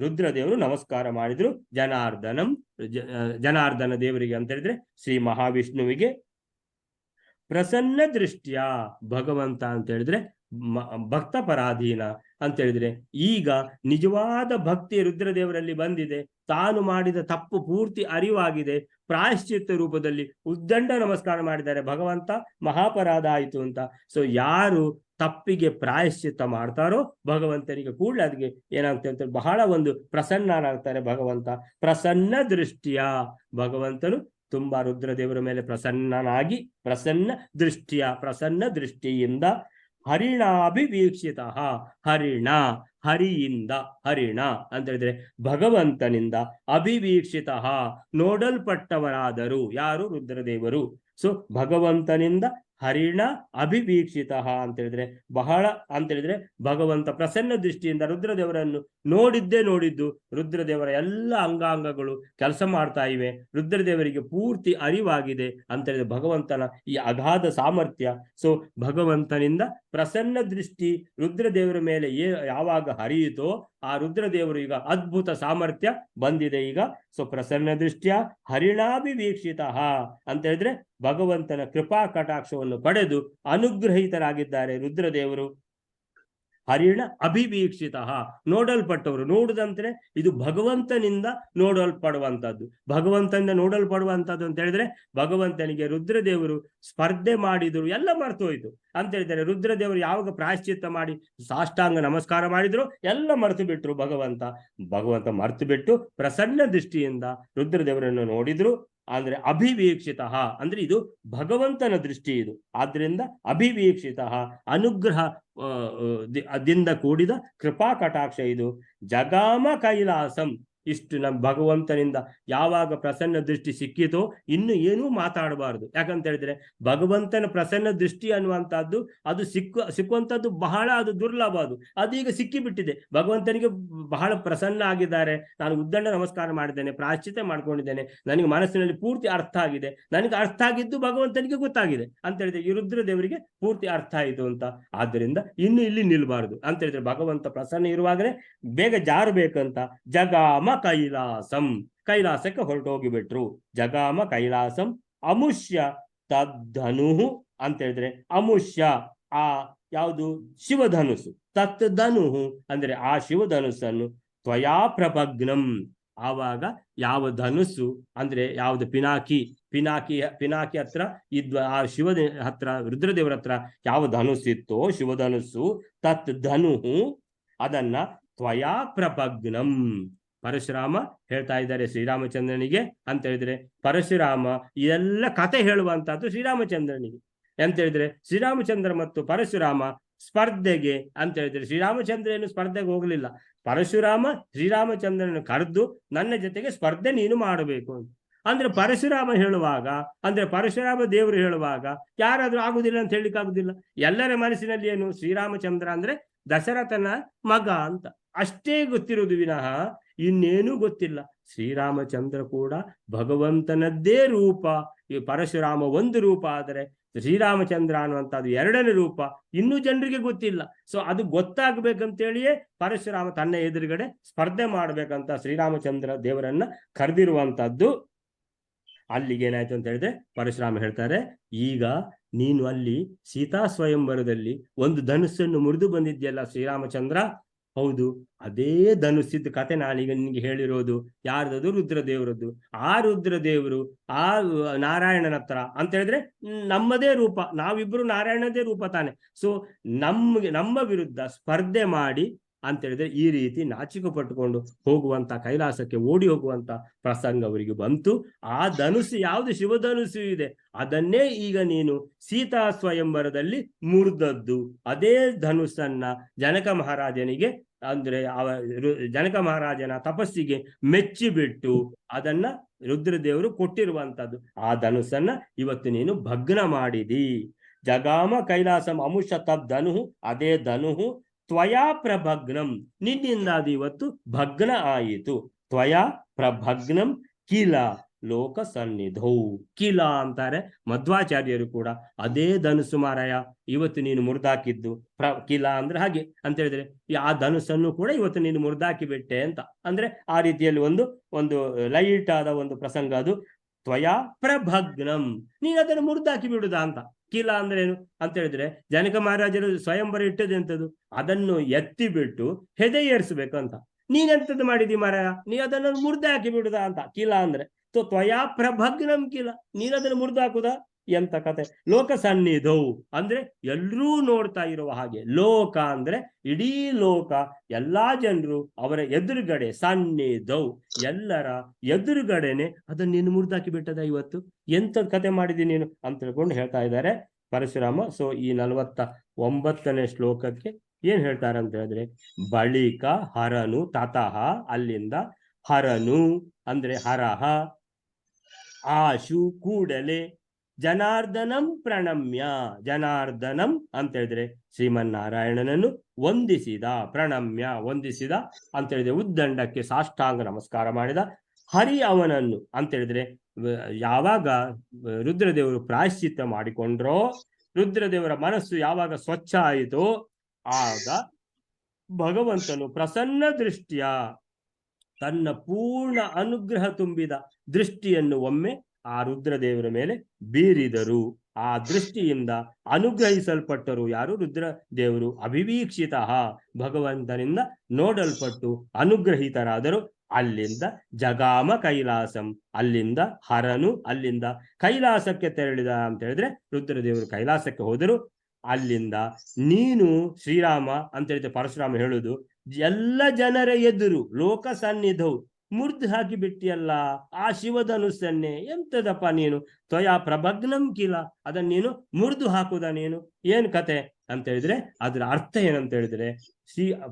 ರುದ್ರದೇವರು ನಮಸ್ಕಾರ ಮಾಡಿದ್ರು ಜನಾರ್ದನಂ. ಜನಾರ್ದನ ದೇವರಿಗೆ ಅಂತ ಹೇಳಿದ್ರೆ ಶ್ರೀ ಮಹಾವಿಷ್ಣುವಿಗೆ. ಪ್ರಸನ್ನ ದೃಷ್ಟಿಯ ಭಗವಂತ ಅಂತ ಹೇಳಿದ್ರೆ ಭಕ್ತ ಪರಾಧೀನ ಅಂತ ಹೇಳಿದ್ರೆ ಈಗ ನಿಜವಾದ ಭಕ್ತಿ ರುದ್ರದೇವರಲ್ಲಿ ಬಂದಿದೆ. ತಾನು ಮಾಡಿದ ತಪ್ಪು ಪೂರ್ತಿ ಅರಿವಾಗಿದೆ. ಪ್ರಾಯಶ್ಚಿತ್ತ ರೂಪದಲ್ಲಿ ಉದ್ದಂಡ ನಮಸ್ಕಾರ ಮಾಡಿದ್ದಾರೆ. ಭಗವಂತ ಮಹಾಪರಾಧ ಆಯಿತು ಅಂತ. ಸೊ ಯಾರು ತಪ್ಪಿಗೆ ಪ್ರಾಯಶ್ಚಿತ್ತ ಮಾಡ್ತಾರೋ ಭಗವಂತನಿಗೆ ಕೂಡಲೇ ಅದಕ್ಕೆ ಏನಾಗ್ತದೆ ಅಂತ ಬಹಳ ಒಂದು ಪ್ರಸನ್ನನಾಗ್ತಾರೆ ಭಗವಂತ. ಪ್ರಸನ್ನ ದೃಷ್ಟಿಯ ಭಗವಂತನು ತುಂಬಾ ರುದ್ರದೇವರ ಮೇಲೆ ಪ್ರಸನ್ನನಾಗಿ ಪ್ರಸನ್ನ ದೃಷ್ಟಿಯಿಂದ ಹರಿಣಾಭಿವೀಕ್ಷಿತ. ಹರಿಣ, ಹರಿಯಿಂದ, ಹರಿಣ ಅಂತ ಹೇಳಿದ್ರೆ ಭಗವಂತನಿಂದ ಅಭಿವೀಕ್ಷಿತ ನೋಡಲ್ಪಟ್ಟವರಾದರು. ಯಾರು? ರುದ್ರದೇವರು. ಸೊ ಭಗವಂತನಿಂದ ಹರಿಣ ಅಭಿವೀಕ್ಷಿತ ಅಂತ ಹೇಳಿದ್ರೆ ಬಹಳ ಅಂತ ಹೇಳಿದ್ರೆ ಭಗವಂತ ಪ್ರಸನ್ನ ದೃಷ್ಟಿಯಿಂದ ರುದ್ರದೇವರನ್ನು ನೋಡಿದ್ದು. ರುದ್ರದೇವರ ಎಲ್ಲ ಅಂಗಾಂಗಗಳು ಕೆಲಸ ಮಾಡ್ತಾ ಇವೆ. ರುದ್ರದೇವರಿಗೆ ಪೂರ್ತಿ ಅರಿವಾಗಿದೆ ಅಂತ ಹೇಳಿದ್ರೆ ಭಗವಂತನ ಈ ಅಗಾಧ ಸಾಮರ್ಥ್ಯ. ಸೊ ಭಗವಂತನಿಂದ ಪ್ರಸನ್ನ ದೃಷ್ಟಿ ರುದ್ರದೇವರ ಮೇಲೆ ಯಾವಾಗ ಹರಿಯಿತೋ ಆ ರುದ್ರದೇವರು ಈಗ ಅದ್ಭುತ ಸಾಮರ್ಥ್ಯ ಬಂದಿದೆ ಈಗ. ಸೊ ಪ್ರಸನ್ನ ದೃಷ್ಟಿಯ ಹರಿಣಾಭಿವೀಕ್ಷಿತ ಅಂತ ಹೇಳಿದ್ರೆ ಭಗವಂತನ ಕೃಪಾ ಕಟಾಕ್ಷವನ್ನು ಪಡೆದು ಅನುಗ್ರಹಿತರಾಗಿದ್ದಾರೆ ರುದ್ರದೇವರು. ಹರಿಣ ಅಭಿವೀಕ್ಷಿತ ನೋಡಲ್ಪಟ್ಟವರು. ನೋಡುದಂದ್ರೆ ಇದು ಭಗವಂತನಿಂದ ನೋಡಲ್ಪಡುವಂಥದ್ದು. ಭಗವಂತನಿಂದ ನೋಡಲ್ಪಡುವಂಥದ್ದು ಅಂತ ಹೇಳಿದ್ರೆ ಭಗವಂತನಿಗೆ ರುದ್ರದೇವರು ಸ್ಪರ್ಧೆ ಮಾಡಿದ್ರು, ಎಲ್ಲ ಮರ್ತು ಹೋಯ್ತು ಅಂತ ಹೇಳಿದ್ದಾರೆ. ರುದ್ರದೇವರು ಯಾವಾಗ ಪ್ರಾಯಶ್ಚಿತ್ತ ಮಾಡಿ ಸಾಷ್ಟಾಂಗ ನಮಸ್ಕಾರ ಮಾಡಿದ್ರು ಎಲ್ಲ ಮರೆತು ಬಿಟ್ರು. ಭಗವಂತ ಮರೆತು ಬಿಟ್ಟು ಪ್ರಸನ್ನ ದೃಷ್ಟಿಯಿಂದ ರುದ್ರದೇವರನ್ನು ನೋಡಿದ್ರು. ಅಂದ್ರೆ ಅಭಿವೀಕ್ಷಿತ ಅಂದ್ರೆ ಇದು ಭಗವಂತನ ದೃಷ್ಟಿ ಇದು. ಆದ್ರಿಂದ ಅಭಿವೀಕ್ಷಿತ ಅನುಗ್ರಹ ದಿಂದ ಕೂಡಿದ ಕೃಪಾ ಕಟಾಕ್ಷ ಇದು. ಜಗಾಮ ಕೈಲಾಸಂ. ಇಷ್ಟು ನಮ್ಮ ಭಗವಂತನಿಂದ ಯಾವಾಗ ಪ್ರಸನ್ನ ದೃಷ್ಟಿ ಸಿಕ್ಕಿತೋ ಇನ್ನು ಏನೂ ಮಾತಾಡಬಾರದು. ಯಾಕಂತ ಹೇಳಿದ್ರೆ ಭಗವಂತನ ಪ್ರಸನ್ನ ದೃಷ್ಟಿ ಅನ್ನುವಂಥದ್ದು ಅದು ಸಿಕ್ಕುವಂಥದ್ದು ಬಹಳ ಅದು ದುರ್ಲಭ. ಅದೀಗ ಸಿಕ್ಕಿಬಿಟ್ಟಿದೆ. ಭಗವಂತನಿಗೆ ಬಹಳ ಪ್ರಸನ್ನ ಆಗಿದ್ದಾರೆ. ನಾನು ಉದ್ದಂಡ ನಮಸ್ಕಾರ ಮಾಡಿದ್ದೇನೆ, ಪ್ರಾಯಶ್ಚಿತ್ತ ಮಾಡ್ಕೊಂಡಿದ್ದೇನೆ, ನನಗೆ ಮನಸ್ಸಿನಲ್ಲಿ ಪೂರ್ತಿ ಅರ್ಥ ಆಗಿದೆ. ನನಗೆ ಅರ್ಥ ಆಗಿದ್ದು ಭಗವಂತನಿಗೆ ಗೊತ್ತಾಗಿದೆ ಅಂತ ಹೇಳಿದ್ರೆ ಈ ರುದ್ರದೇವರಿಗೆ ಪೂರ್ತಿ ಅರ್ಥ ಆಯಿತು ಅಂತ. ಆದ್ದರಿಂದ ಇನ್ನು ಇಲ್ಲಿ ನಿಲ್ಬಾರದು ಅಂತ ಹೇಳಿದ್ರೆ ಭಗವಂತ ಪ್ರಸನ್ನ ಇರುವಾಗಲೇ ಬೇಗ ಜಾರಬೇಕಂತ ಜಗಾಮ ಕೈಲಾಸಂ, ಕೈಲಾಸಕ್ಕೆ ಹೊರಟೋಗಿಬಿಟ್ರು. ಜಗಾಮ ಕೈಲಾಸಂ ಅಮುಷ್ಯ ತದ್ಧನು ಅಂತ ಹೇಳಿದ್ರೆ ಅಮುಷ್ಯ ಆ ಯಾವುದು ಶಿವಧನುಸ್ಸು, ತತ್ ಧನು ಅಂದ್ರೆ ಆ ಶಿವಧನುಸ್ಸನ್ನು ತ್ವಯಾ ಪ್ರಪಗ್ನಂ. ಆವಾಗ ಯಾವ ಧನುಸ್ಸು ಅಂದ್ರೆ ಯಾವ್ದು ಪಿನಾಕಿ ಹತ್ರ ಇದ್ವ ಆ ಶಿವದ ಹತ್ರ ರುದ್ರದೇವರ ಹತ್ರ ಯಾವ ಧನುಸ್ಸಿತ್ತೋ ಶಿವಧನುಸ್ಸು ತತ್ ಧನು ಅದನ್ನ ತ್ವಯಾ ಪ್ರಪಗ್ನಂ. ಪರಶುರಾಮ ಹೇಳ್ತಾ ಇದ್ದಾರೆ ಶ್ರೀರಾಮಚಂದ್ರನಿಗೆ ಅಂತ ಹೇಳಿದ್ರೆ ಪರಶುರಾಮ ಇದೆಲ್ಲ ಕತೆ ಹೇಳುವಂತಹದ್ದು ಶ್ರೀರಾಮಚಂದ್ರನಿಗೆ ಅಂತ ಹೇಳಿದ್ರೆ ಶ್ರೀರಾಮಚಂದ್ರ ಮತ್ತು ಪರಶುರಾಮ ಸ್ಪರ್ಧೆಗೆ ಅಂತ ಹೇಳಿದ್ರೆ ಶ್ರೀರಾಮಚಂದ್ರ ಏನು ಸ್ಪರ್ಧೆಗೆ ಹೋಗಲಿಲ್ಲ. ಪರಶುರಾಮ ಶ್ರೀರಾಮಚಂದ್ರನ ಕರೆದು ನನ್ನ ಜೊತೆಗೆ ಸ್ಪರ್ಧೆ ನೀನು ಮಾಡಬೇಕು ಅಂತ ಅಂದ್ರೆ ಪರಶುರಾಮ ಹೇಳುವಾಗ ಅಂದ್ರೆ ಪರಶುರಾಮ ದೇವರು ಹೇಳುವಾಗ ಯಾರಾದ್ರೂ ಆಗುದಿಲ್ಲ ಅಂತ ಹೇಳಿಕ್ ಆಗುದಿಲ್ಲ. ಎಲ್ಲರ ಮನಸ್ಸಿನಲ್ಲಿ ಏನು ಶ್ರೀರಾಮಚಂದ್ರ ಅಂದ್ರೆ ದಶರಥನ ಮಗ ಅಂತ ಅಷ್ಟೇ ಗೊತ್ತಿರುವುದು ವಿನಃ ಇನ್ನೇನೂ ಗೊತ್ತಿಲ್ಲ. ಶ್ರೀರಾಮಚಂದ್ರ ಕೂಡ ಭಗವಂತನದ್ದೇ ರೂಪ. ಈ ಪರಶುರಾಮ ಒಂದು ರೂಪ ಆದರೆ ಶ್ರೀರಾಮಚಂದ್ರ ಅನ್ನುವಂಥದ್ದು ಎರಡನೇ ರೂಪ. ಇನ್ನೂ ಜನರಿಗೆ ಗೊತ್ತಿಲ್ಲ. ಸೊ ಅದು ಗೊತ್ತಾಗ್ಬೇಕಂತೇಳಿಯೇ ಪರಶುರಾಮ ತನ್ನ ಎದುರುಗಡೆ ಸ್ಪರ್ಧೆ ಮಾಡ್ಬೇಕಂತ ಶ್ರೀರಾಮಚಂದ್ರ ದೇವರನ್ನ ಕರೆದಿರುವಂತಹದ್ದು. ಅಲ್ಲಿಗೆ ಏನಾಯ್ತು ಅಂತ ಹೇಳಿದ್ರೆ ಪರಶುರಾಮ ಹೇಳ್ತಾರೆ, ಈಗ ನೀನು ಅಲ್ಲಿ ಸೀತಾ ಸ್ವಯಂವರದಲ್ಲಿ ಒಂದು ಧನುಸ್ಸನ್ನು ಮುರಿದು ಬಂದಿದ್ಯಲ್ಲ ಶ್ರೀರಾಮಚಂದ್ರ, ಹೌದು, ಅದೇ ಧನುಸ್ಸಿದ್ದ ಕತೆ ನಾನೀಗ ನಿನ್ಗೆ ಹೇಳಿರೋದು. ಯಾರ್ದದು? ರುದ್ರದೇವರದ್ದು. ಆ ರುದ್ರದೇವರು ಆ ನಾರಾಯಣನ ಹತ್ರ ಅಂತ ಹೇಳಿದ್ರೆ ನಮ್ಮದೇ ರೂಪ, ನಾವಿಬ್ರು ನಾರಾಯಣದೇ ರೂಪ ತಾನೆ. ಸೊ ನಮ್ಮ ವಿರುದ್ಧ ಸ್ಪರ್ಧೆ ಮಾಡಿ ಅಂತ ಹೇಳಿದ್ರೆ ಈ ರೀತಿ ನಾಚಿಕೆ ಪಟ್ಟುಕೊಂಡು ಹೋಗುವಂತ, ಕೈಲಾಸಕ್ಕೆ ಓಡಿ ಹೋಗುವಂತ ಪ್ರಸಂಗ ಅವರಿಗೆ ಬಂತು. ಆ ಧನುಸ್ಸು ಯಾವುದು ಶಿವಧನುಸ್ಸು ಇದೆ, ಅದನ್ನೇ ಈಗ ನೀನು ಸೀತಾ ಸ್ವಯಂವರದಲ್ಲಿ ಮುರಿದದ್ದು. ಅದೇ ಧನುಸ್ಸನ್ನ ಜನಕ ಮಹಾರಾಜನಿಗೆ ಅಂದ್ರೆ ಜನಕ ಮಹಾರಾಜನ ತಪಸ್ಸಿಗೆ ಮೆಚ್ಚಿಬಿಟ್ಟು ಅದನ್ನ ರುದ್ರದೇವರು ಕೊಟ್ಟಿರುವಂತದ್ದು. ಆ ಧನುಸ್ಸನ್ನ ಇವತ್ತು ನೀನು ಭಗ್ನ ಮಾಡಿದಿ. ಜಗಾಮ ಕೈಲಾಸಂ ಅಮುಷ ತದ್ ಧನು, ಅದೇ ಧನು ತ್ವಯಾ ಪ್ರಭಗ್ನಂ, ನಿನ್ನಿಂದ ಅದು ಇವತ್ತು ಭಗ್ನ ಆಯಿತು. ತ್ವಯಾ ಪ್ರಭಗ್ನಂ ಕಿಲ ಲೋಕ ಸನ್ನಿಧೌ. ಕಿಲ ಅಂತಾರೆ ಮಧ್ವಾಚಾರ್ಯರು ಕೂಡ. ಅದೇ ಧನುಸ್ಸು ಮಾರಾಯ ಇವತ್ತು ನೀನು ಮುರಿದಾಕಿದ್ದು. ಕಿಲ ಅಂದ್ರೆ ಹಾಗೆ ಅಂತ ಹೇಳಿದ್ರೆ ಆ ಧನುಸ್ಸನ್ನು ಕೂಡ ಇವತ್ತು ನೀನು ಮುರಿದಾಕಿ ಬಿಟ್ಟೆ ಅಂತ. ಅಂದ್ರೆ ಆ ರೀತಿಯಲ್ಲಿ ಒಂದು ಲೈಟ್ ಆದ ಒಂದು ಪ್ರಸಂಗ ಅದು. ತ್ವಯಾ ಪ್ರಭಗ್ನಂ, ನೀನು ಅದನ್ನು ಮುರಿದಾಕಿ ಬಿಡುದಾ ಅಂತ. ಕಿಲ ಅಂದ್ರೆ ಏನು ಅಂತ ಹೇಳಿದ್ರೆ ಜನಕ ಮಹಾರಾಜರು ಸ್ವಯಂವರ ಇಟ್ಟದೆಂತದ್ದು, ಅದನ್ನು ಎತ್ತಿ ಬಿಟ್ಟು ಹೆದೆ ಏರಿಸ್ಬೇಕಂತ. ನೀನೆಂತದ್ದು ಮಾಡಿದಿ ಮಾರಾಯ, ನೀ ಅದನ್ನು ಮುರಿದು ಹಾಕಿ ಬಿಡುದಾ ಅಂತ. ಕಿಲ ಅಂದ್ರೆ ತ್ವಯಾ ಪ್ರಭಗ್ನಂ ಕಿಲ, ನೀನು ಅದನ್ನು ಮುರಿದು ಹಾಕುದಾ? ಎಂತ ಕತೆ. ಲೋಕ ಸನ್ನಿಧೌ ಅಂದ್ರೆ ಎಲ್ರೂ ನೋಡ್ತಾ ಇರುವ ಹಾಗೆ. ಲೋಕ ಅಂದ್ರೆ ಇಡೀ ಲೋಕ, ಎಲ್ಲಾ ಜನರು ಅವರ ಎದುರುಗಡೆ. ಸನ್ನಿಧೌ ಎಲ್ಲರ ಎದುರುಗಡೆನೆ ಅದನ್ನು ನೀನು ಮುರಿದಾಕಿ ಬಿಟ್ಟದ ಇವತ್ತು. ಎಂತ ಕತೆ ಮಾಡಿದಿ ನೀನು ಅಂತ ತಿಳ್ಕೊಂಡು ಹೇಳ್ತಾ ಇದ್ದಾರೆ ಪರಶುರಾಮ. ಸೊ ಈ 49ನೇ ಶ್ಲೋಕಕ್ಕೆ ಏನ್ ಹೇಳ್ತಾರೆ ಅಂತ ಹೇಳಿದ್ರೆ, ಬಳಿಕ ಹರನು ತತಃ, ಅಲ್ಲಿಂದ ಹರನು ಅಂದ್ರೆ ಹರಹ, ಆಶು ಕೂಡಲೇ, ಜನಾರ್ದನಂ ಪ್ರಣಮ್ಯ, ಜನಾರ್ದನಂ ಅಂತ ಹೇಳಿದ್ರೆ ಶ್ರೀಮನ್ನಾರಾಯಣನನ್ನು ವಂದಿಸಿದ. ಪ್ರಣಮ್ಯ ವಂದಿಸಿದ ಅಂತ ಹೇಳಿದ್ರೆ ಉದ್ದಂಡಕ್ಕೆ ಸಾಷ್ಟಾಂಗ ನಮಸ್ಕಾರ ಮಾಡಿದ. ಹರಿ ಅವನನ್ನು ಅಂತ ಹೇಳಿದ್ರೆ ಯಾವಾಗ ರುದ್ರದೇವರು ಪ್ರಾಯಶ್ಚಿತ್ತ ಮಾಡಿಕೊಂಡ್ರೋ, ರುದ್ರದೇವರ ಮನಸ್ಸು ಯಾವಾಗ ಸ್ವಚ್ಛ ಆಯಿತೋ, ಆಗ ಭಗವಂತನು ಪ್ರಸನ್ನ ದೃಷ್ಟಿಯ ತನ್ನ ಪೂರ್ಣ ಅನುಗ್ರಹ ತುಂಬಿದ ದೃಷ್ಟಿಯನ್ನು ಒಮ್ಮೆ ಆ ರುದ್ರದೇವರ ಮೇಲೆ ಬೀರಿದರು. ಆ ದೃಷ್ಟಿಯಿಂದ ಅನುಗ್ರಹಿಸಲ್ಪಟ್ಟರು ಯಾರು? ರುದ್ರದೇವರು. ಅಭಿವೀಕ್ಷಿತ, ಭಗವಂತನಿಂದ ನೋಡಲ್ಪಟ್ಟು ಅನುಗ್ರಹಿತರಾದರು. ಅಲ್ಲಿಂದ ಜಗಾಮ ಕೈಲಾಸಂ, ಅಲ್ಲಿಂದ ಹರನು ಅಲ್ಲಿಂದ ಕೈಲಾಸಕ್ಕೆ ತೆರಳಿದ ಅಂತ ಹೇಳಿದ್ರೆ ರುದ್ರದೇವರು ಕೈಲಾಸಕ್ಕೆ ಹೋದರು. ಅಲ್ಲಿಂದ ನೀನು ಶ್ರೀರಾಮ ಅಂತ ಹೇಳಿದ್ರೆ ಪರಶುರಾಮ ಹೇಳುದು, ಎಲ್ಲ ಜನರ ಎದುರು ಲೋಕ ಸನ್ನಿಧವು ಮುರಿದು ಹಾಕಿ ಬಿಟ್ಟಿಯಲ್ಲ ಆ ಶಿವಧನುಸ್ಸನ್ನೇ. ಎಂತದಪ್ಪ ನೀನು? ತ್ವಯಾ ಪ್ರಭಗ್ನಂ ಕಿಲ, ಅದನ್ನ ನೀನು ಮುರಿದು ಹಾಕುದ ನೀನು? ಏನ್ ಕತೆ ಅಂತ ಹೇಳಿದ್ರೆ ಅದರ ಅರ್ಥ ಏನಂತ ಹೇಳಿದ್ರೆ,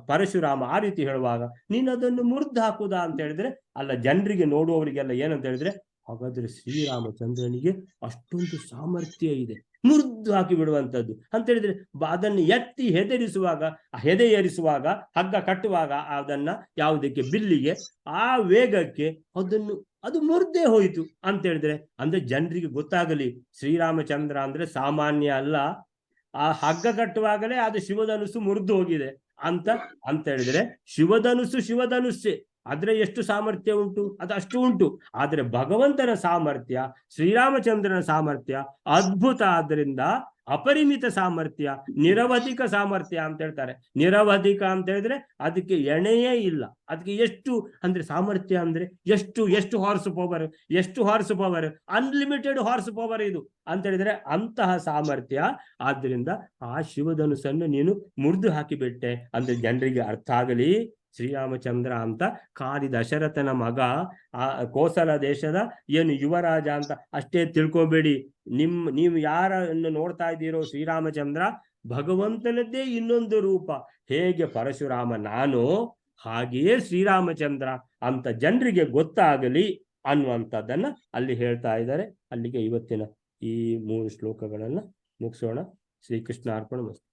ಪರಶುರಾಮ ಆ ರೀತಿ ಹೇಳುವಾಗ ನೀನು ಅದನ್ನು ಮುರಿದು ಹಾಕುದಾ ಅಂತ ಹೇಳಿದ್ರೆ, ಅಲ್ಲ ಜನರಿಗೆ ನೋಡುವವರಿಗೆಲ್ಲ ಏನಂತ ಹೇಳಿದ್ರೆ, ಹಾಗಾದ್ರೆ ಶ್ರೀರಾಮಚಂದ್ರನಿಗೆ ಅಷ್ಟೊಂದು ಸಾಮರ್ಥ್ಯ ಇದೆ ಮುರಿದು ಹಾಕಿ ಬಿಡುವಂಥದ್ದು ಅಂತ ಹೇಳಿದ್ರೆ, ಅದನ್ನು ಎತ್ತಿ ಹೆದೆ ಏರಿಸುವಾಗ ಹಗ್ಗ ಕಟ್ಟುವಾಗ ಅದನ್ನ ಯಾವುದಕ್ಕೆ ಬಿಲ್ಲಿಗೆ, ಆ ವೇಗಕ್ಕೆ ಅದು ಮುರಿದೇ ಹೋಯಿತು ಅಂತ ಹೇಳಿದ್ರೆ, ಅಂದ್ರೆ ಜನರಿಗೆ ಗೊತ್ತಾಗಲಿ ಶ್ರೀರಾಮಚಂದ್ರ ಅಂದ್ರೆ ಸಾಮಾನ್ಯ ಅಲ್ಲ, ಆ ಹಗ್ಗ ಕಟ್ಟುವಾಗಲೇ ಅದು ಶಿವಧನುಸ್ಸು ಮುರಿದು ಹೋಗಿದೆ ಅಂತ ಹೇಳಿದ್ರೆ, ಶಿವಧನುಸ್ಸೇ ಆದ್ರೆ ಎಷ್ಟು ಸಾಮರ್ಥ್ಯ ಉಂಟು, ಅದು ಅಷ್ಟು ಉಂಟು. ಆದ್ರೆ ಭಗವಂತನ ಸಾಮರ್ಥ್ಯ, ಶ್ರೀರಾಮಚಂದ್ರನ ಸಾಮರ್ಥ್ಯ ಅದ್ಭುತ. ಆದ್ರಿಂದ ಅಪರಿಮಿತ ಸಾಮರ್ಥ್ಯ, ನಿರವಧಿಕ ಸಾಮರ್ಥ್ಯ ಅಂತ ಹೇಳ್ತಾರೆ. ನಿರವಧಿಕ ಅಂತ ಹೇಳಿದ್ರೆ ಅದಕ್ಕೆ ಎಣೆಯೇ ಇಲ್ಲ. ಅದಕ್ಕೆ ಎಷ್ಟು ಅಂದ್ರೆ ಸಾಮರ್ಥ್ಯ ಅಂದ್ರೆ ಎಷ್ಟು horse power, unlimited horse power ಇದು ಅಂತ ಹೇಳಿದ್ರೆ ಅಂತಹ ಸಾಮರ್ಥ್ಯ. ಆದ್ರಿಂದ ಆ ಶಿವಧನುಸ್ಸನ್ನು ನೀನು ಮುರಿದು ಹಾಕಿಬಿಟ್ಟೆ ಅಂದ್ರೆ ಜನರಿಗೆ ಅರ್ಥ ಆಗಲಿ ಶ್ರೀರಾಮಚಂದ್ರ ಅಂತ ಕಾಲಿ ದಶರಥನ ಮಗ, ಆ ಕೋಸಲ ದೇಶದ ಏನು ಯುವರಾಜ ಅಂತ ಅಷ್ಟೇ ತಿಳ್ಕೊಬೇಡಿ. ನೀವು ಯಾರನ್ನು ನೋಡ್ತಾ ಇದ್ದೀರೋ ಶ್ರೀರಾಮಚಂದ್ರ ಭಗವಂತನದ್ದೇ ಇನ್ನೊಂದು ರೂಪ. ಹೇಗೆ ಪರಶುರಾಮ ನಾನು, ಹಾಗೆಯೇ ಶ್ರೀರಾಮಚಂದ್ರ ಅಂತ ಜನರಿಗೆ ಗೊತ್ತಾಗಲಿ ಅನ್ನುವಂಥದ್ದನ್ನ ಅಲ್ಲಿ ಹೇಳ್ತಾ ಇದ್ದಾರೆ. ಅಲ್ಲಿಗೆ ಇವತ್ತಿನ ಈ 3 ಶ್ಲೋಕಗಳನ್ನ ಮುಗಿಸೋಣ. ಶ್ರೀಕೃಷ್ಣ ಅರ್ಪಣ ಮಸ್ತು.